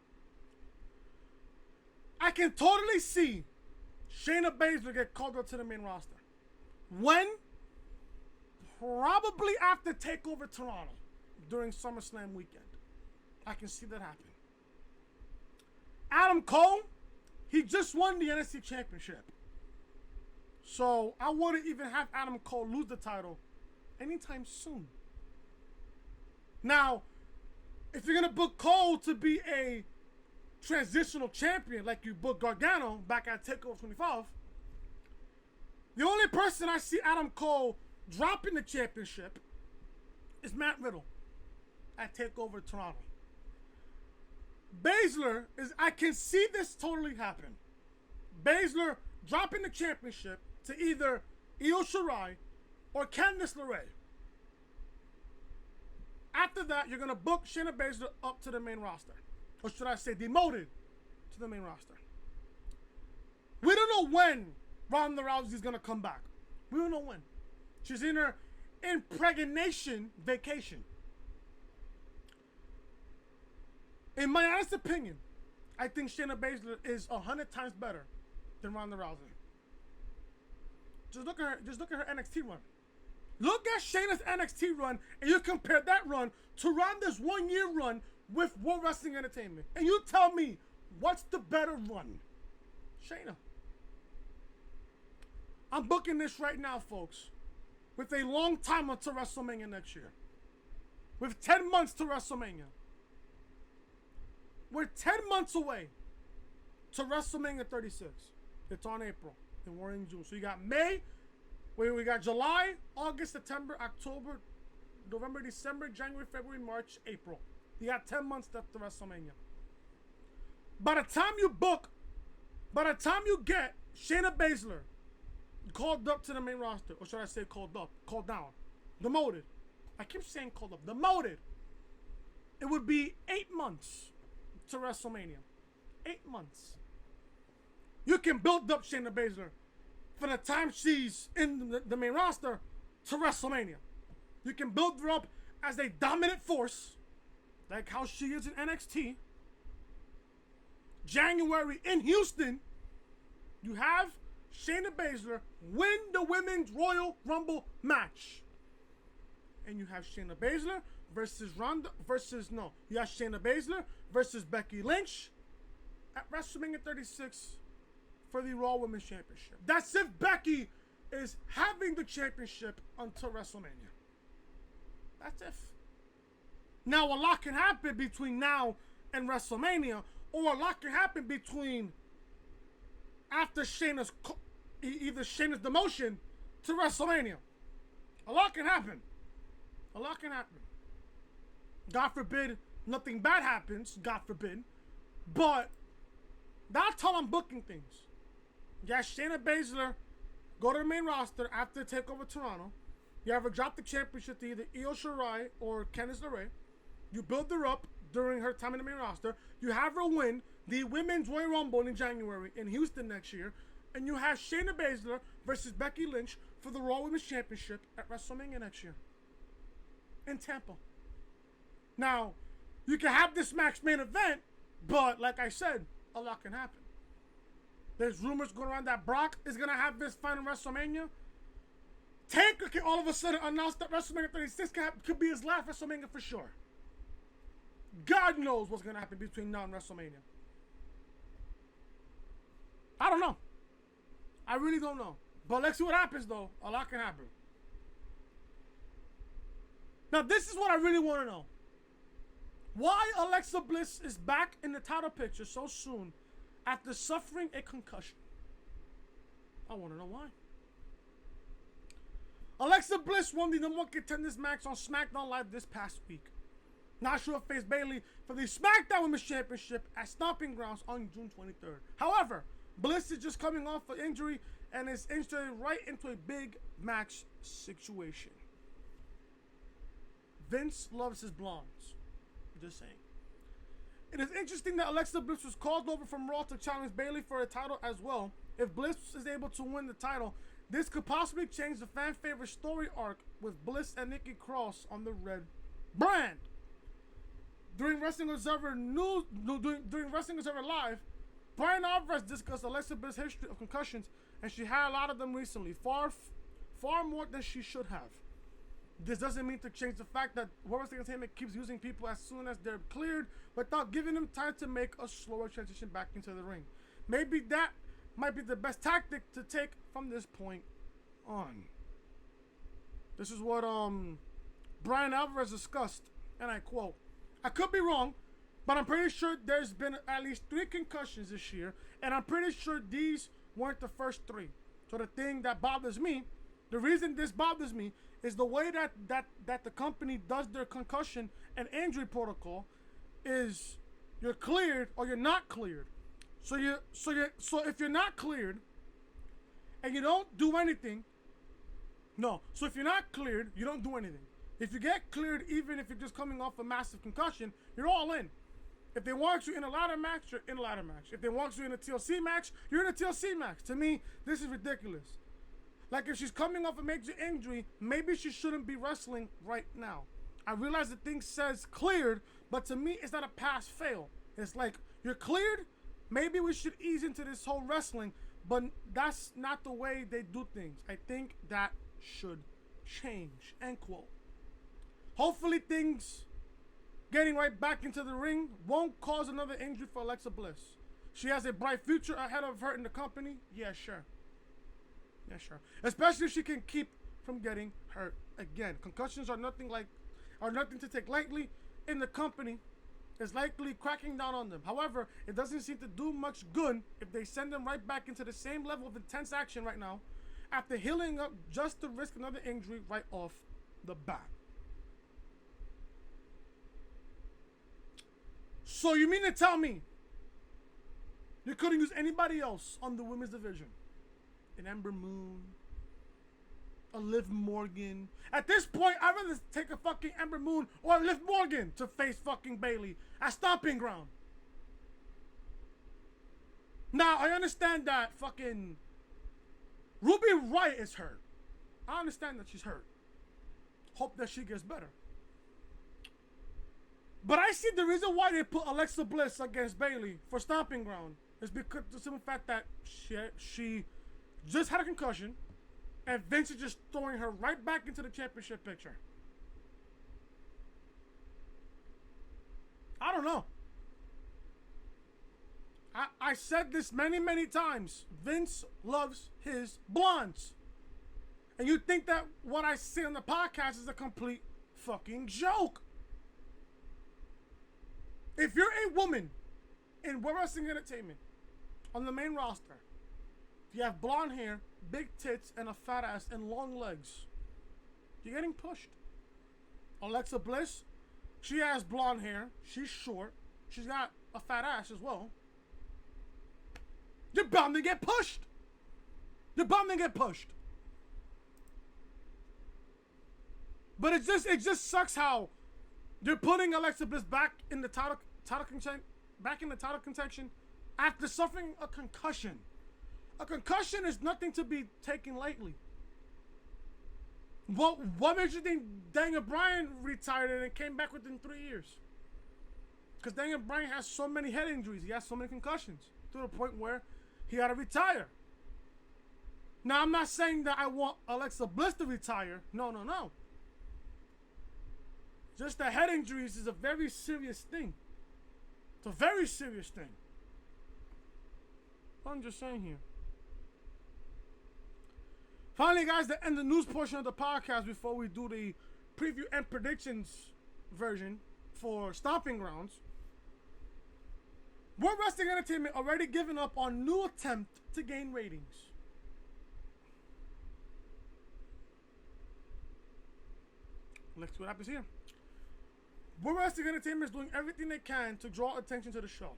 I can totally see Shayna Baszler get called up to the main roster. When? Probably after TakeOver Toronto during SummerSlam weekend. I can see that happen. Adam Cole, he just won the NXT Championship. So I wouldn't even have Adam Cole lose the title anytime soon. Now, if you're going to book Cole to be a transitional champion like you booked Gargano back at TakeOver 25, the only person I see Adam Cole dropping the championship is Matt Riddle at TakeOver Toronto. Baszler is, I can see this totally happen. Baszler dropping the championship to either Io Shirai or Candice LeRae. After that, you're going to book Shayna Baszler up to the main roster. Or should I say demoted to the main roster. We don't know when Ronda Rousey is going to come back. We don't know when. She's in her impregnation vacation. In my honest opinion, I think Shayna Baszler is 100 times better than Ronda Rousey. Just look at her NXT run. Look at Shayna's NXT run, and you compare that run to Ronda's 1 year run with World Wrestling Entertainment. And you tell me, what's the better run? Shayna. I'm booking this right now, folks, with a long time until WrestleMania next year. With 10 months to WrestleMania. We're 10 months away to WrestleMania 36. It's on April, and we're in June. So you got May, we got July, August, September, October, November, December, January, February, March, April. You got 10 months left to WrestleMania. By the time you get Shayna Baszler called up to the main roster, or should I say called down, demoted. I keep saying called up, demoted. It would be 8 months to WrestleMania. 8 months. You can build up Shayna Baszler from the time she's in the main roster to WrestleMania. You can build her up as a dominant force, like how she is in NXT. January in Houston, you have Shayna Baszler win the Women's Royal Rumble match. And you have Shayna Baszler versus you have Shayna Baszler versus Becky Lynch at WrestleMania 36 for the Raw Women's Championship. That's if Becky is having the championship until WrestleMania. That's if. Now, a lot can happen between now and WrestleMania, or a lot can happen between after Shayna's demotion to WrestleMania. A lot can happen. A lot can happen. God forbid nothing bad happens, God forbid. But that's how I'm booking things. You have Shayna Baszler go to the main roster after TakeOver Toronto. You have her drop the championship to either Io Shirai or Candice LeRae. You build her up during her time in the main roster. You have her win the Women's Royal Rumble in January in Houston next year. And you have Shayna Baszler versus Becky Lynch for the Raw Women's Championship at WrestleMania next year in Tampa. Now, you can have this match main event, but like I said, a lot can happen. There's rumors going around that Brock is going to have this fight in WrestleMania. Taker can all of a sudden announce that WrestleMania 36 could be his last WrestleMania for sure. God knows what's going to happen between now and WrestleMania. I don't know. I really don't know. But let's see what happens, though. A lot can happen. Now, this is what I really want to know. Why Alexa Bliss is back in the title picture so soon after suffering a concussion. I want to know why. Alexa Bliss won the #1 contenders match on Smackdown Live this past week. Nashua faced Bayley for the Smackdown Women's Championship at Stomping Grounds on June 23rd. However, Bliss is just coming off an injury and is inserted right into a big match situation. Vince loves his blondes. Just saying. It is interesting that Alexa Bliss was called over from Raw to challenge Bayley for a title as well. If Bliss is able to win the title, this could possibly change the fan favorite story arc with Bliss and Nikki Cross on the Red brand. During Wrestling Observer during Wrestling Observer Live, Brian Alvarez discussed Alexa Bliss' history of concussions, and she had a lot of them recently, far more than she should have. This doesn't mean to change the fact that World Wrestling Entertainment keeps using people as soon as they're cleared without giving them time to make a slower transition back into the ring. Maybe that might be the best tactic to take from this point on. This is what Brian Alvarez discussed, and I quote, "I could be wrong, but I'm pretty sure there's been at least 3 concussions this year, and I'm pretty sure these weren't the first 3. So the thing that bothers me, the reason this bothers me, is the way that the company does their concussion and injury protocol is you're cleared or you're not cleared. So if you're not cleared and you don't do anything, so if you're not cleared, you don't do anything. If you get cleared, even if you're just coming off a massive concussion, you're all in. If they want you in a ladder match, you're in a ladder match. If they want you in a TLC match, you're in a TLC match. To me, this is ridiculous. Like, if she's coming off a major injury, maybe she shouldn't be wrestling right now. I realize the thing says cleared, but to me, it's not a pass-fail. It's like, you're cleared, maybe we should ease into this whole wrestling, but that's not the way they do things. I think that should change." End quote. Hopefully things getting right back into the ring won't cause another injury for Alexa Bliss. She has a bright future ahead of her in the company. Yeah, sure. Especially if she can keep from getting hurt again. Concussions are nothing to take lightly, and the company is likely cracking down on them. However, it doesn't seem to do much good if they send them right back into the same level of intense action right now after healing up just to risk another injury right off the bat. So you mean to tell me you couldn't use anybody else on the women's division? An Ember Moon, a Liv Morgan. At this point, I'd rather take a fucking Ember Moon or Liv Morgan to face fucking Bayley at Stomping Ground. Now, I understand that fucking Ruby Riott is hurt. I understand that she's hurt. Hope that she gets better. But I see the reason why they put Alexa Bliss against Bayley for Stomping Ground is because of the simple fact that she just had a concussion, and Vince is just throwing her right back into the championship picture. I don't know. I said this many times. Vince loves his blondes. And you think that what I say on the podcast is a complete fucking joke. If you're a woman in World Wrestling Entertainment on the main roster, if you have blonde hair, big tits, and a fat ass and long legs, you're getting pushed. Alexa Bliss, she has blonde hair, she's short, she's got a fat ass as well. You're bound to get pushed. But it just sucks how they're putting Alexa Bliss back in the title contention after suffering a concussion. A concussion is nothing to be taken lightly. What makes you think Daniel Bryan retired and came back within 3 years? Because Daniel Bryan has so many head injuries. He has so many concussions to the point where he had to retire. Now, I'm not saying that I want Alexa Bliss to retire. No. Just the head injuries is a very serious thing. It's a very serious thing. I'm just saying here. Finally, guys, to end the news portion of the podcast before we do the preview and predictions version for Stomping Grounds. World Wrestling Entertainment already given up on new attempt to gain ratings. Let's see what happens here. World Wrestling Entertainment is doing everything they can to draw attention to the show.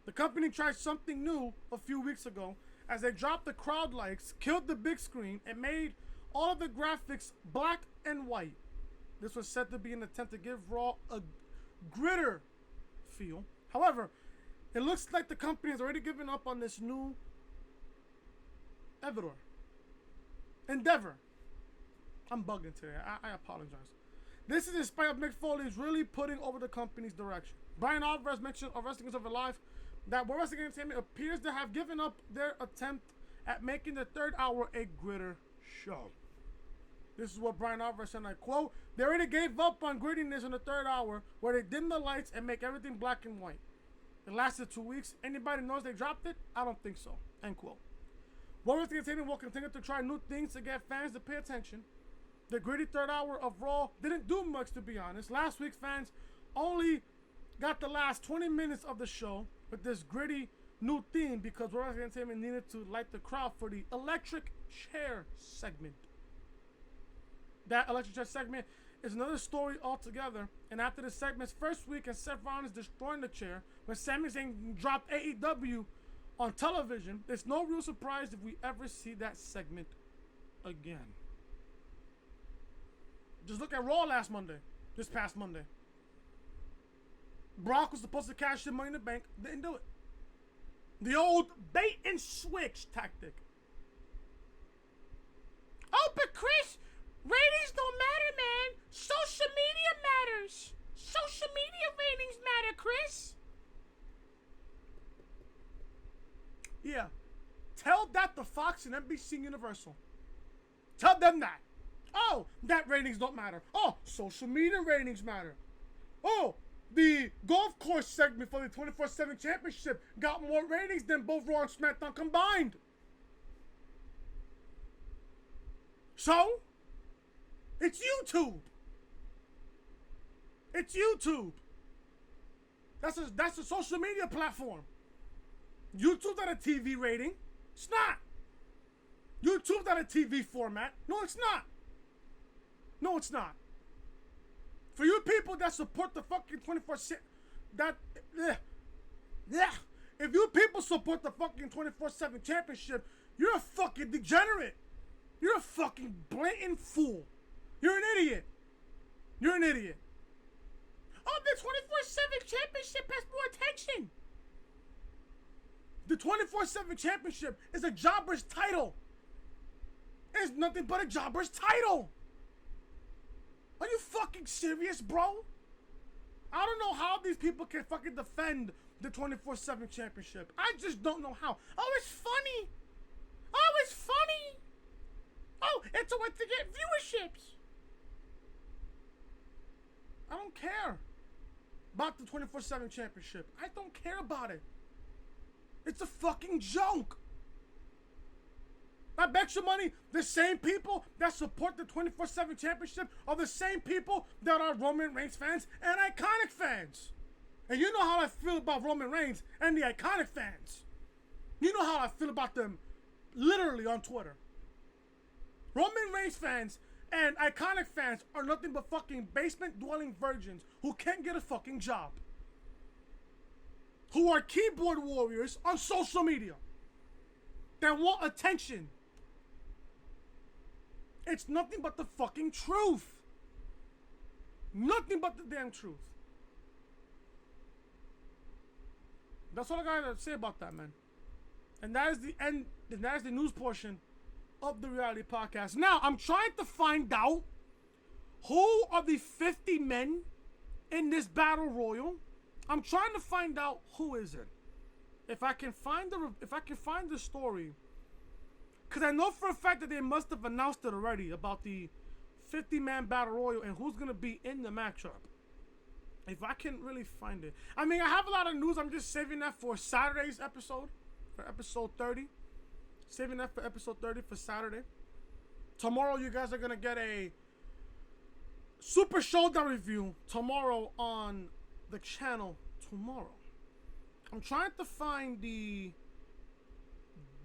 The company tried something new a few weeks ago as they dropped the crowd lights, killed the big screen, and made all of the graphics black and white. This was said to be an attempt to give Raw a grittier feel. However, it looks like the company has already given up on this new endeavor. I'm bugging today. I apologize. This is in spite of Mick Foley's really putting over the company's direction. Brian Alvarez mentioned on Wrestling is Over Live that World Wrestling Entertainment appears to have given up their attempt at making the third hour a gritter show. This is what Brian Alvarez said, and I quote, "They already gave up on grittiness in the third hour where they dim the lights and make everything black and white. It lasted 2 weeks. Anybody knows they dropped it? I don't think so." End quote. World Wrestling Entertainment will continue to try new things to get fans to pay attention. The gritty third hour of Raw didn't do much, to be honest. Last week's fans only got the last 20 minutes of the show with this gritty new theme because World Wrestling Entertainment needed to light the crowd for the electric chair segment. That electric chair segment is another story altogether. And after the segment's first week and Seth Rollins destroying the chair, when Sami Zayn dropped AEW on television, it's no real surprise if we ever see that segment again. Just look at Raw this past Monday. Brock was supposed to cash in Money in the Bank, didn't do it. The old bait and switch tactic. Oh, but Chris, ratings don't matter, man. Social media matters. Social media ratings matter, Chris. Yeah. Tell that to Fox and NBC Universal. Tell them that. Oh, that ratings don't matter. Oh, social media ratings matter. Oh, the golf course segment for the 24/7 championship got more ratings than both Raw and SmackDown combined. So, it's YouTube. It's YouTube. That's a social media platform. YouTube's not a TV rating. It's not. YouTube's not a TV format. No, it's not. No, it's not. For you people that support the fucking 24/7, if you people support the fucking 24/7 championship, you're a fucking degenerate. You're a fucking blatant fool. You're an idiot. You're an idiot. Oh, the 24/7 championship has more attention. The 24/7 championship is a jobber's title. It's nothing but a jobber's title. Are you fucking serious, bro? I don't know how these people can fucking defend the 24/7 championship. I just don't know how. Oh, it's funny. Oh, it's funny. Oh, it's a way to get viewerships. I don't care about the 24/7 championship. I don't care about it. It's a fucking joke. I bet you money the same people that support the 24/7 championship are the same people that are Roman Reigns fans and Iconic fans. And you know how I feel about Roman Reigns and the Iconic fans. You know how I feel about them literally on Twitter. Roman Reigns fans and Iconic fans are nothing but fucking basement-dwelling virgins who can't get a fucking job. Who are keyboard warriors on social media that want attention. It's nothing but the fucking truth. Nothing but the damn truth. That's all I gotta say about that, man. And that is the end. And that is the news portion of the reality podcast. Now, I'm trying to find out who are the 50 men in this battle royal. I'm trying to find out who is it. If I can find the story, because I know for a fact that they must have announced it already about the 50-man battle royal and who's gonna be in the matchup. If I can really find it, I mean, I have a lot of news. I'm just saving that for Saturday's episode, for episode 30. Saving that for episode 30 for Saturday. Tomorrow, you guys are gonna get a Super ShowDown review tomorrow on the channel tomorrow. I'm trying to find the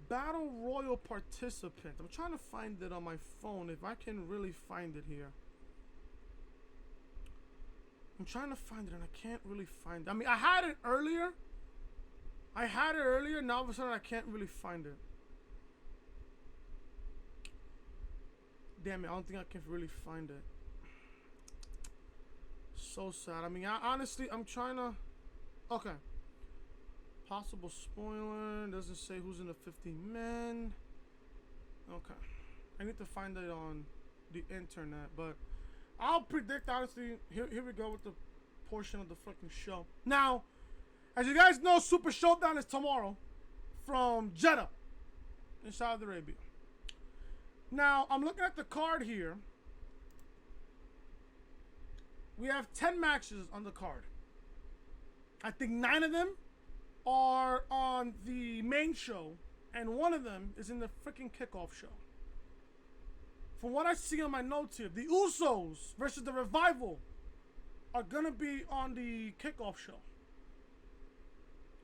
Battle Royal participant. I'm trying to find it on my phone if I can really find it here. I'm trying to find it and I can't really find it. I mean, I had it earlier. Now all of a sudden I can't really find it. Damn it, I don't think I can really find it. So sad. I mean, honestly, I'm trying to... Okay. Possible spoiler. Doesn't say who's in the 50 men. Okay. I need to find it on the internet, but I'll predict, honestly. Here we go with the portion of the fucking show. Now, as you guys know, Super ShowDown is tomorrow from Jeddah in Saudi Arabia. Now, I'm looking at the card here. We have 10 matches on the card. I think 9 of them are on the main show, and 1 of them is in the freaking kickoff show. From what I see on my notes here, the Usos versus the Revival are gonna be on the kickoff show.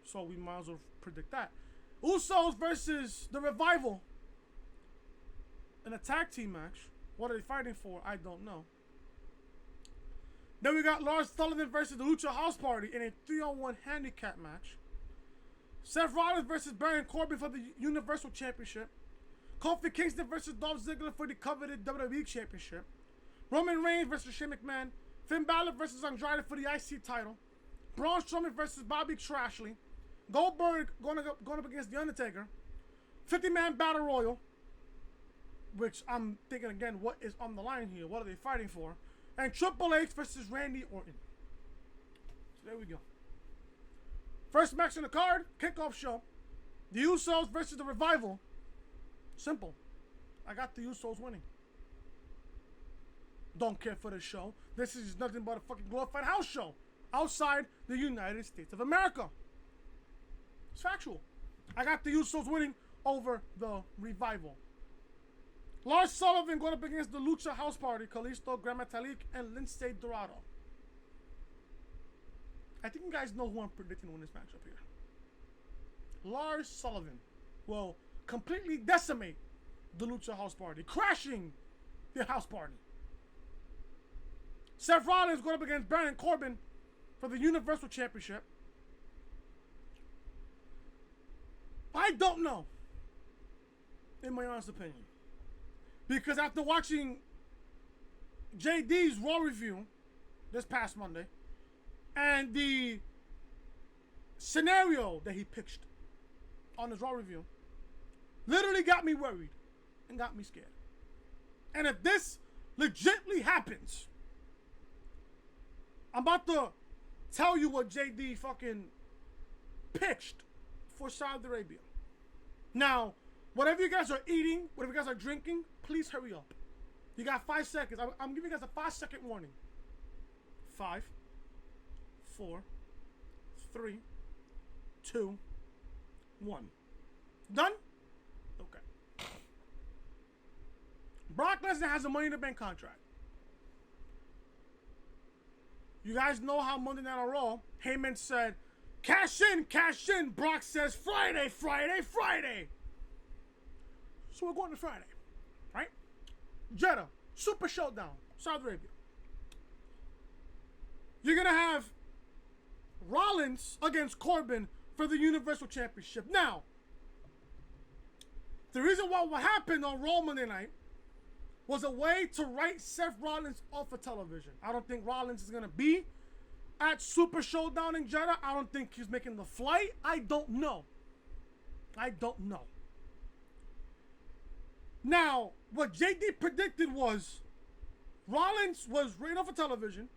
So we might as well predict that. Usos versus the Revival in a tag team match. What are they fighting for? I don't know. Then we got Lars Sullivan versus the Lucha House Party in a 3-on-1 handicap match. Seth Rollins versus Baron Corbin for the Universal Championship. Kofi Kingston versus Dolph Ziggler for the coveted WWE Championship. Roman Reigns versus Shane McMahon. Finn Balor versus Andrade for the IC title. Braun Strowman versus Bobby Trashley. Goldberg going up against The Undertaker. 50-man Battle Royal. Which I'm thinking again, what is on the line here? What are they fighting for? And Triple H versus Randy Orton. So there we go. First match on the card, kickoff show. The Usos versus the Revival. Simple. I got the Usos winning. Don't care for the show. This is nothing but a fucking glorified house show outside the United States of America. It's factual. I got the Usos winning over the Revival. Lars Sullivan going up against the Lucha House Party, Kalisto, Gran Metalik, and Lince Dorado. I think you guys know who I'm predicting to win this matchup here. Lars Sullivan will completely decimate the Lucha House Party, crashing the House Party. Seth Rollins going up against Baron Corbin for the Universal Championship. I don't know, in my honest opinion. Because after watching JD's Raw review this past Monday, and the scenario that he pitched on his Raw review, literally got me worried and got me scared. And if this legitly happens, I'm about to tell you what JD fucking pitched for Saudi Arabia. Now, whatever you guys are eating, whatever you guys are drinking, please hurry up. You got 5 seconds. I'm giving you guys a 5-second warning. 5, 4, 3, 2, 1. Done? Okay. Brock Lesnar has a Money in the Bank contract. You guys know how Monday Night Raw, Heyman said, cash in, cash in. Brock says, Friday, Friday, Friday. So we're going to Friday, right? Jeddah, Super ShowDown, Saudi Arabia. You're going to have Rollins against Corbin for the Universal Championship. Now, the reason why what happened on Raw Monday night was a way to write Seth Rollins off of television. I don't think Rollins is going to be at Super ShowDown in Jeddah. I don't think he's making the flight. I don't know. Now, what JD predicted was Rollins was written off of television.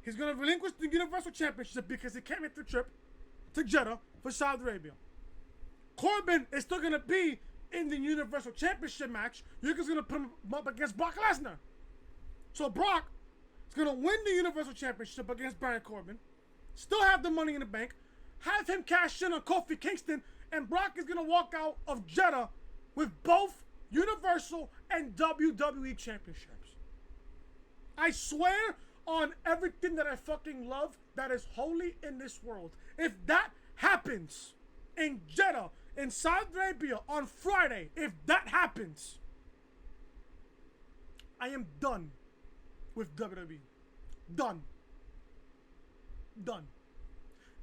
He's going to relinquish the Universal Championship because he can't make the trip to Jeddah for Saudi Arabia. Corbin is still going to be in the Universal Championship match. You're just going to put him up against Brock Lesnar. So Brock is going to win the Universal Championship against Baron Corbin, still have the Money in the Bank, have him cash in on Kofi Kingston, and Brock is going to walk out of Jeddah with both Universal and WWE Championships. I swear on everything that I fucking love that is holy in this world. If that happens in Jeddah, in Saudi Arabia on Friday, if that happens, I am done with WWE. Done.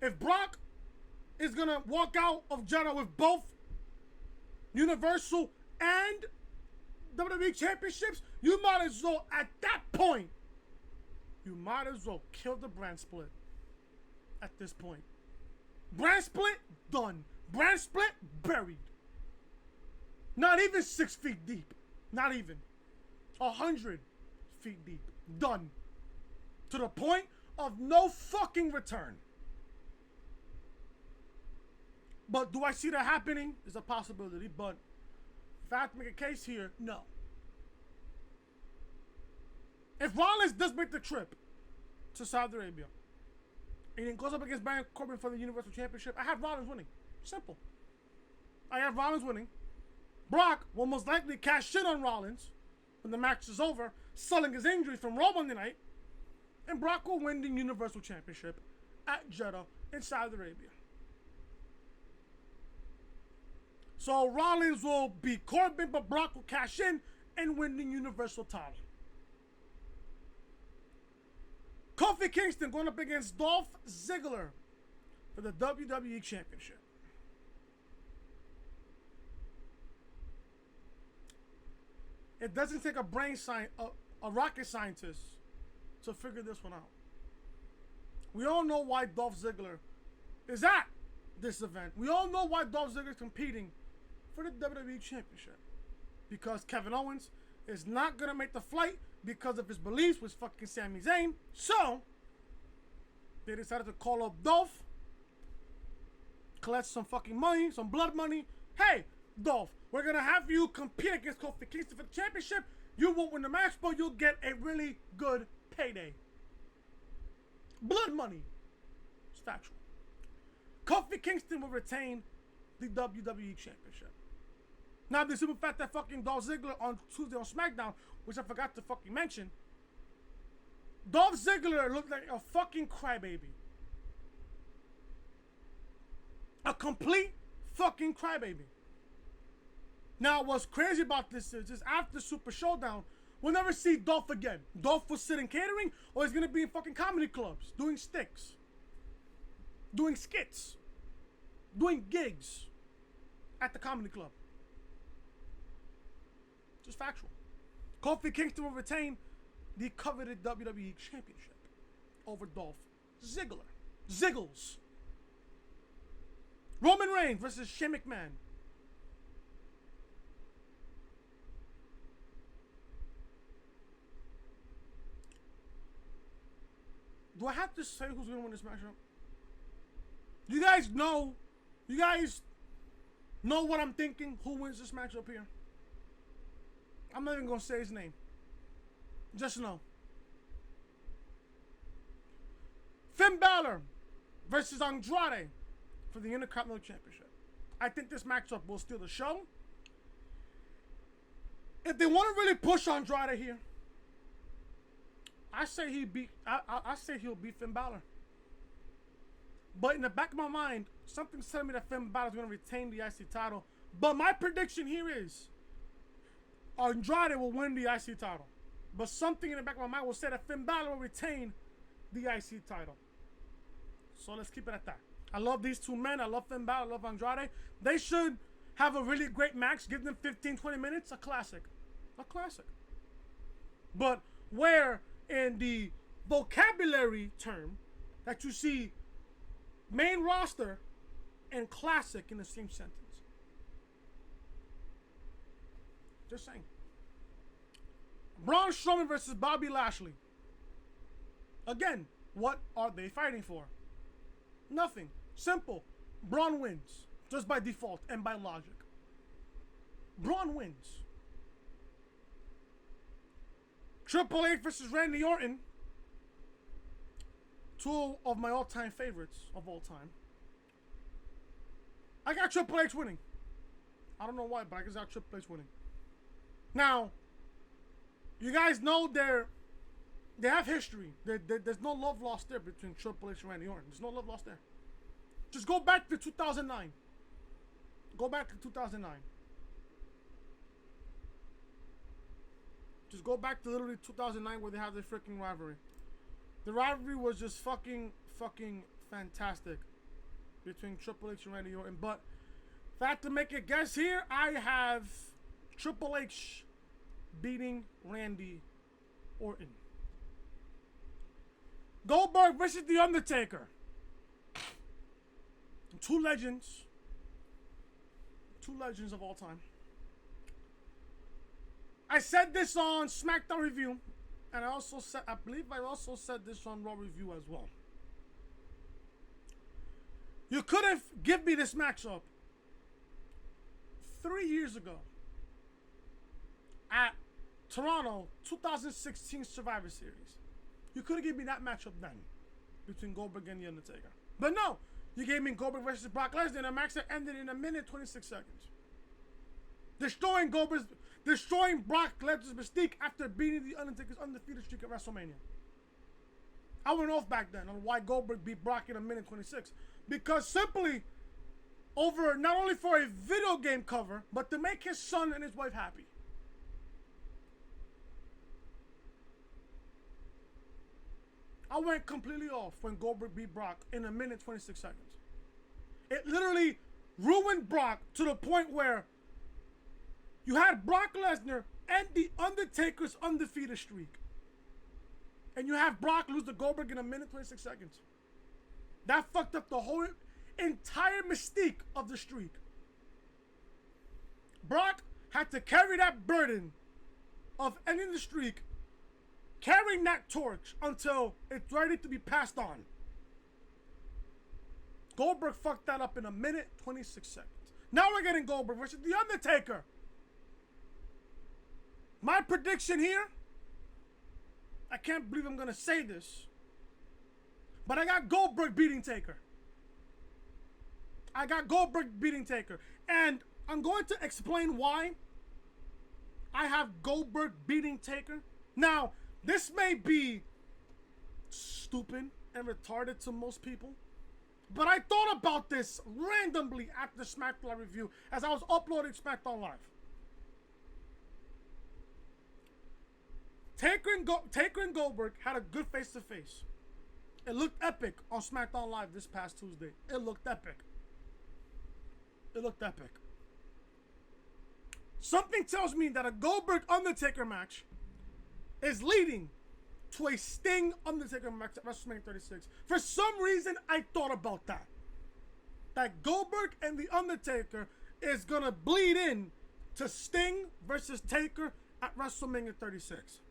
If Brock is going to walk out of Jeddah with both Universal and WWE Championships, you might as well, at that point, you might as well kill the brand split at this point. Brand split, done. Brand split, buried. Not even 6 feet deep. Not even. 100 feet deep. Done. To the point of no fucking return. But do I see that happening? Is a possibility, but if I have to make a case here, no. If Rollins does make the trip to Saudi Arabia and then goes up against Baron Corbin for the Universal Championship, I have Rollins winning. Simple. I have Rollins winning. Brock will most likely cash in on Rollins when the match is over, selling his injuries from Raw Monday night, and Brock will win the Universal Championship at Jeddah in Saudi Arabia. So Rollins will beat Corbin, but Brock will cash in and win the Universal title. Kofi Kingston going up against Dolph Ziggler for the WWE Championship. It doesn't take a rocket scientist to figure this one out. We all know why Dolph Ziggler is at this event. We all know why Dolph Ziggler is competing for the WWE Championship. Because Kevin Owens is not going to make the flight because of his beliefs with fucking Sami Zayn. So, they decided to call up Dolph, collect some fucking money, some blood money. Hey, Dolph, we're going to have you compete against Kofi Kingston for the championship. You won't win the match, but you'll get a really good payday. Blood money. It's factual. Kofi Kingston will retain the WWE Championship. Now, the super fact that fucking Dolph Ziggler on Tuesday on Smackdown, which I forgot to fucking mention, Dolph Ziggler looked like a fucking crybaby. A complete fucking crybaby. Now, what's crazy about this is after Super ShowDown, we'll never see Dolph again. Dolph will sit in catering, or he's gonna be in fucking comedy clubs, doing sticks, doing skits, doing gigs at the comedy club. Just factual. Kofi Kingston will retain the coveted WWE Championship over Dolph Ziggler. Ziggles. Roman Reigns versus Shane McMahon. Do I have to say who's going to win this matchup? You guys know what I'm thinking? Who wins this matchup here? I'm not even going to say his name. Just know. Finn Balor versus Andrade for the Intercontinental Championship. I think this matchup will steal the show. If they want to really push Andrade here, I say he'll beat Finn Balor. But in the back of my mind, something's telling me that Finn Balor is going to retain the IC title. But my prediction here is Andrade will win the IC title. But something in the back of my mind will say that Finn Balor will retain the IC title. So let's keep it at that. I love these two men. I love Finn Balor. I love Andrade. They should have a really great match. Give them 15, 20 minutes. A classic. A classic. But where in the vocabulary term that you see main roster and classic in the same sentence. Just saying. Braun Strowman versus Bobby Lashley. Again, what are they fighting for? Nothing. Simple. Braun wins. Just by default and by logic. Braun wins. Triple H versus Randy Orton. Two of my all-time favorites of all time. I got Triple H winning. I don't know why, but I got Triple H winning. Now, you guys know they have history. There's no love lost there between Triple H and Randy Orton. There's no love lost there. Just go back to 2009. Go back to 2009. Just go back to literally 2009 where they had their freaking rivalry. The rivalry was just fucking fantastic between Triple H and Randy Orton. But if I had to make a guess here, I have Triple H beating Randy Orton. Goldberg versus The Undertaker. Two legends. Two legends of all time. I said this on Smackdown Review, and I believe I also said this on Raw Review as well. You could have given me this matchup 3 years ago at Toronto 2016 Survivor Series. You could have given me that matchup then between Goldberg and The Undertaker. But no, you gave me Goldberg versus Brock Lesnar in a match that ended in 1:26 seconds. Destroying Brock Lesnar's mystique after beating The Undertaker's undefeated streak at WrestleMania. I went off back then on why Goldberg beat Brock in 1:26. Because simply, over not only for a video game cover, but to make his son and his wife happy. I went completely off when Goldberg beat Brock in 1:26 seconds. It literally ruined Brock to the point where you had Brock Lesnar and The Undertaker's undefeated streak. And you have Brock lose to Goldberg in 1:26 seconds. That fucked up the whole entire mystique of the streak. Brock had to carry that burden of ending the streak, carrying that torch until it's ready to be passed on. Goldberg fucked that up in 1:26 seconds. Now we're getting Goldberg versus The Undertaker. My prediction here, I can't believe I'm going to say this, but I got Goldberg beating Taker. I got Goldberg beating Taker. And I'm going to explain why I have Goldberg beating Taker. Now, this may be stupid and retarded to most people, but I thought about this randomly after Smackdown review as I was uploading Smackdown Live. Taker and Goldberg had a good face-to-face. It looked epic on SmackDown Live this past Tuesday. It looked epic. It looked epic. Something tells me that a Goldberg-Undertaker match is leading to a Sting-Undertaker match at WrestleMania 36. For some reason, I thought about that. That Goldberg and The Undertaker is going to bleed in to Sting versus Taker at WrestleMania 36.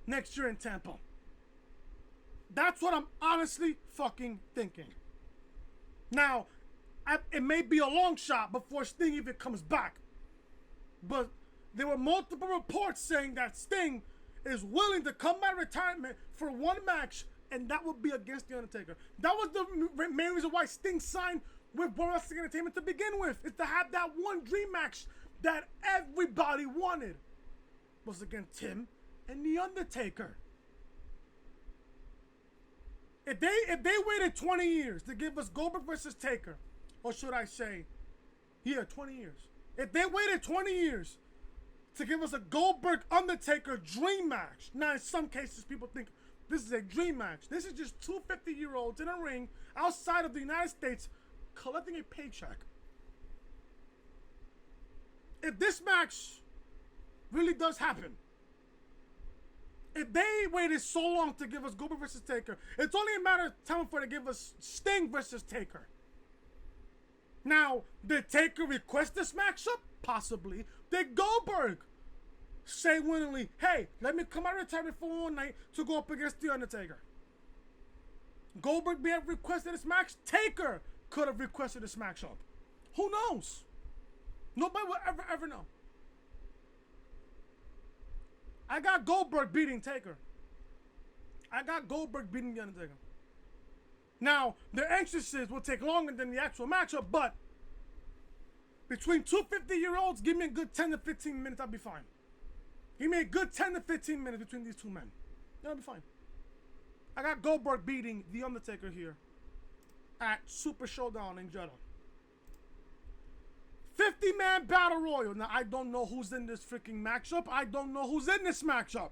Next year in Tampa. That's what I'm honestly fucking thinking. Now, it may be a long shot before Sting even comes back. But there were multiple reports saying that Sting is willing to come out of retirement for one match, and that would be against The Undertaker. That was the main reason why Sting signed with World Wrestling Entertainment to begin with. Is to have that one dream match that everybody wanted. Was against him and The Undertaker. If they waited 20 years to give us Goldberg versus Taker, or should I say, 20 years. If they waited 20 years to give us a Goldberg-Undertaker dream match, now in some cases people think this is a dream match. This is just two 50-year-olds in a ring outside of the United States collecting a paycheck. If this match really does happen, if they waited so long to give us Goldberg versus Taker, it's only a matter of time for them to give us Sting versus Taker. Now, did Taker request this matchup? Possibly. Did Goldberg say willingly, hey, let me come out of retirement for one night to go up against The Undertaker? Goldberg may have requested this match. Taker could have requested this matchup. Who knows? Nobody will ever know. I got Goldberg beating Taker. I got Goldberg beating The Undertaker. Now, their entrances will take longer than the actual matchup, but between two 50-year-olds, give me a good 10 to 15 minutes, I'll be fine. Give me a good 10 to 15 minutes between these two men. I'll be fine. I got Goldberg beating The Undertaker here at Super ShowDown in Jeddah. 50-man battle royal. Now, I don't know who's in this freaking matchup. I don't know who's in this matchup.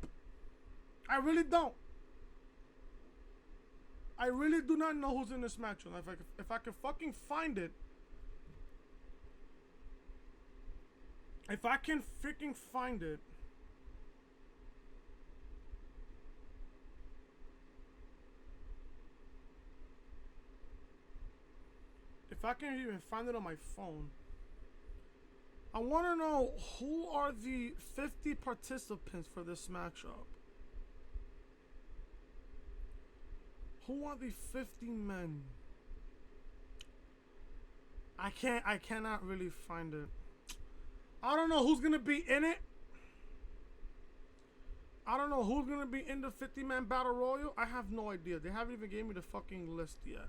I really don't. I really do not know who's in this matchup. If I can fucking find it. If I can freaking find it. If I can even find it on my phone. I want to know who are the 50 participants for this matchup. Who are the 50 men? I cannot really find it. I don't know who's gonna be in it. I don't know who's gonna be in the 50-man battle royal. I have no idea. They haven't even gave me the fucking list yet.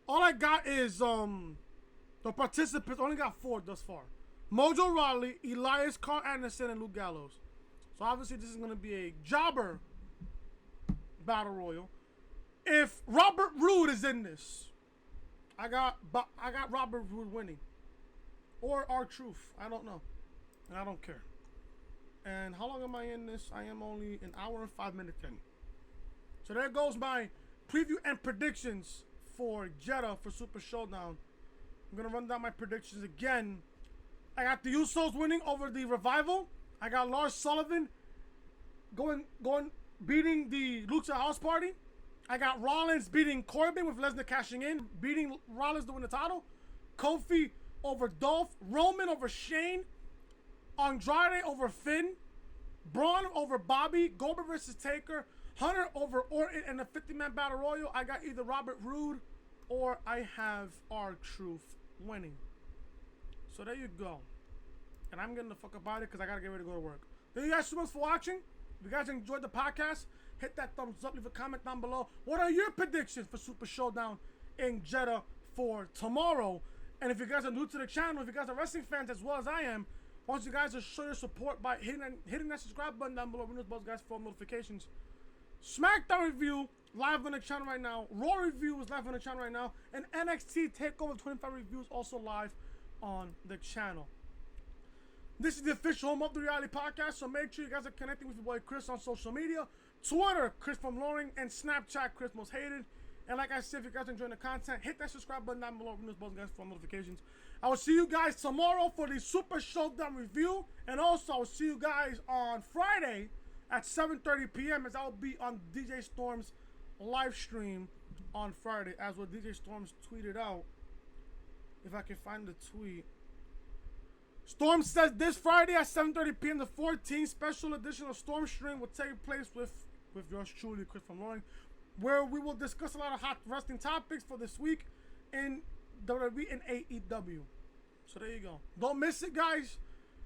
All I got is the participants. Only got 4 thus far. Mojo Rawley, Elias, Carl Anderson, and Luke Gallows. So obviously this is gonna be a jobber battle royal. If Robert Roode is in this, I got Robert Roode winning, or R-Truth. I don't know, and I don't care. And how long am I in this? I am only an hour and 5 minutes in. So there goes my preview and predictions for Jeddah for Super Showdown. I'm gonna run down my predictions again. I got the Usos winning over the Revival. I got Lars Sullivan beating the Lucha House Party. I got Rollins beating Corbin with Lesnar cashing in, beating Rollins to win the title. Kofi over Dolph, Roman over Shane, Andrade over Finn, Braun over Bobby, Goldberg versus Taker, Hunter over Orton, and the 50-man battle royal. I got either Robert Roode or I have R-Truth winning. So there you go. And I'm getting the fuck up out of it because I gotta get ready to go to work. Thank you guys so much for watching. If you guys enjoyed the podcast, hit that thumbs up, leave a comment down below. What are your predictions for Super Showdown in Jeddah for tomorrow? And if you guys are new to the channel, if you guys are wrestling fans as well as I am, I want you guys to show your support by hitting that subscribe button down below. Ring those bells, guys, for notifications. Smackdown review live on the channel right now. Raw review is live on the channel right now. And NXT TakeOver 25 reviews also live on the channel. This is the official home of the reality podcast, so make sure you guys are connecting with your boy Chris on social media. Twitter, Chris from Loring, and Snapchat, Chris Most Hated. And like I said, if you guys are enjoying the content, hit that subscribe button down below. Ring those bells, guys, for notifications. I will see you guys tomorrow for the Super Showdown review. And also, I will see you guys on Friday at 7:30 p.m. as I will be on DJ Storm's live stream on Friday, as what DJ Storm's tweeted out. If I can find the tweet. Storm says this Friday at 7:30 p.m. the 14th special edition of Storm Stream will take place with yours truly, Chris from Loring, where we will discuss a lot of hot wrestling topics for this week in WWE and AEW. So there you go. Don't miss it, guys.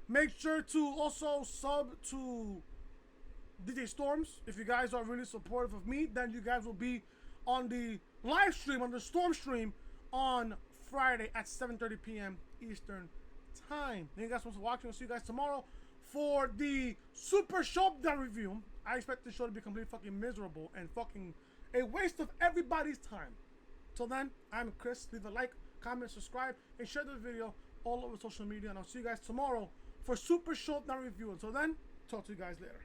Make sure to also sub to DJ Storms. If you guys are really supportive of me, then you guys will be on the live stream, on the Storm Stream on Friday at 7:30 p.m. Eastern Time. Thank you guys so much for watching. I'll see you guys tomorrow for the Super Showdown review. I expect this show to be completely fucking miserable and fucking a waste of everybody's time. Till then, I'm Chris. Leave a like, comment, subscribe, and share the video all over social media. And I'll see you guys tomorrow for Super Showdown review. Until then, talk to you guys later.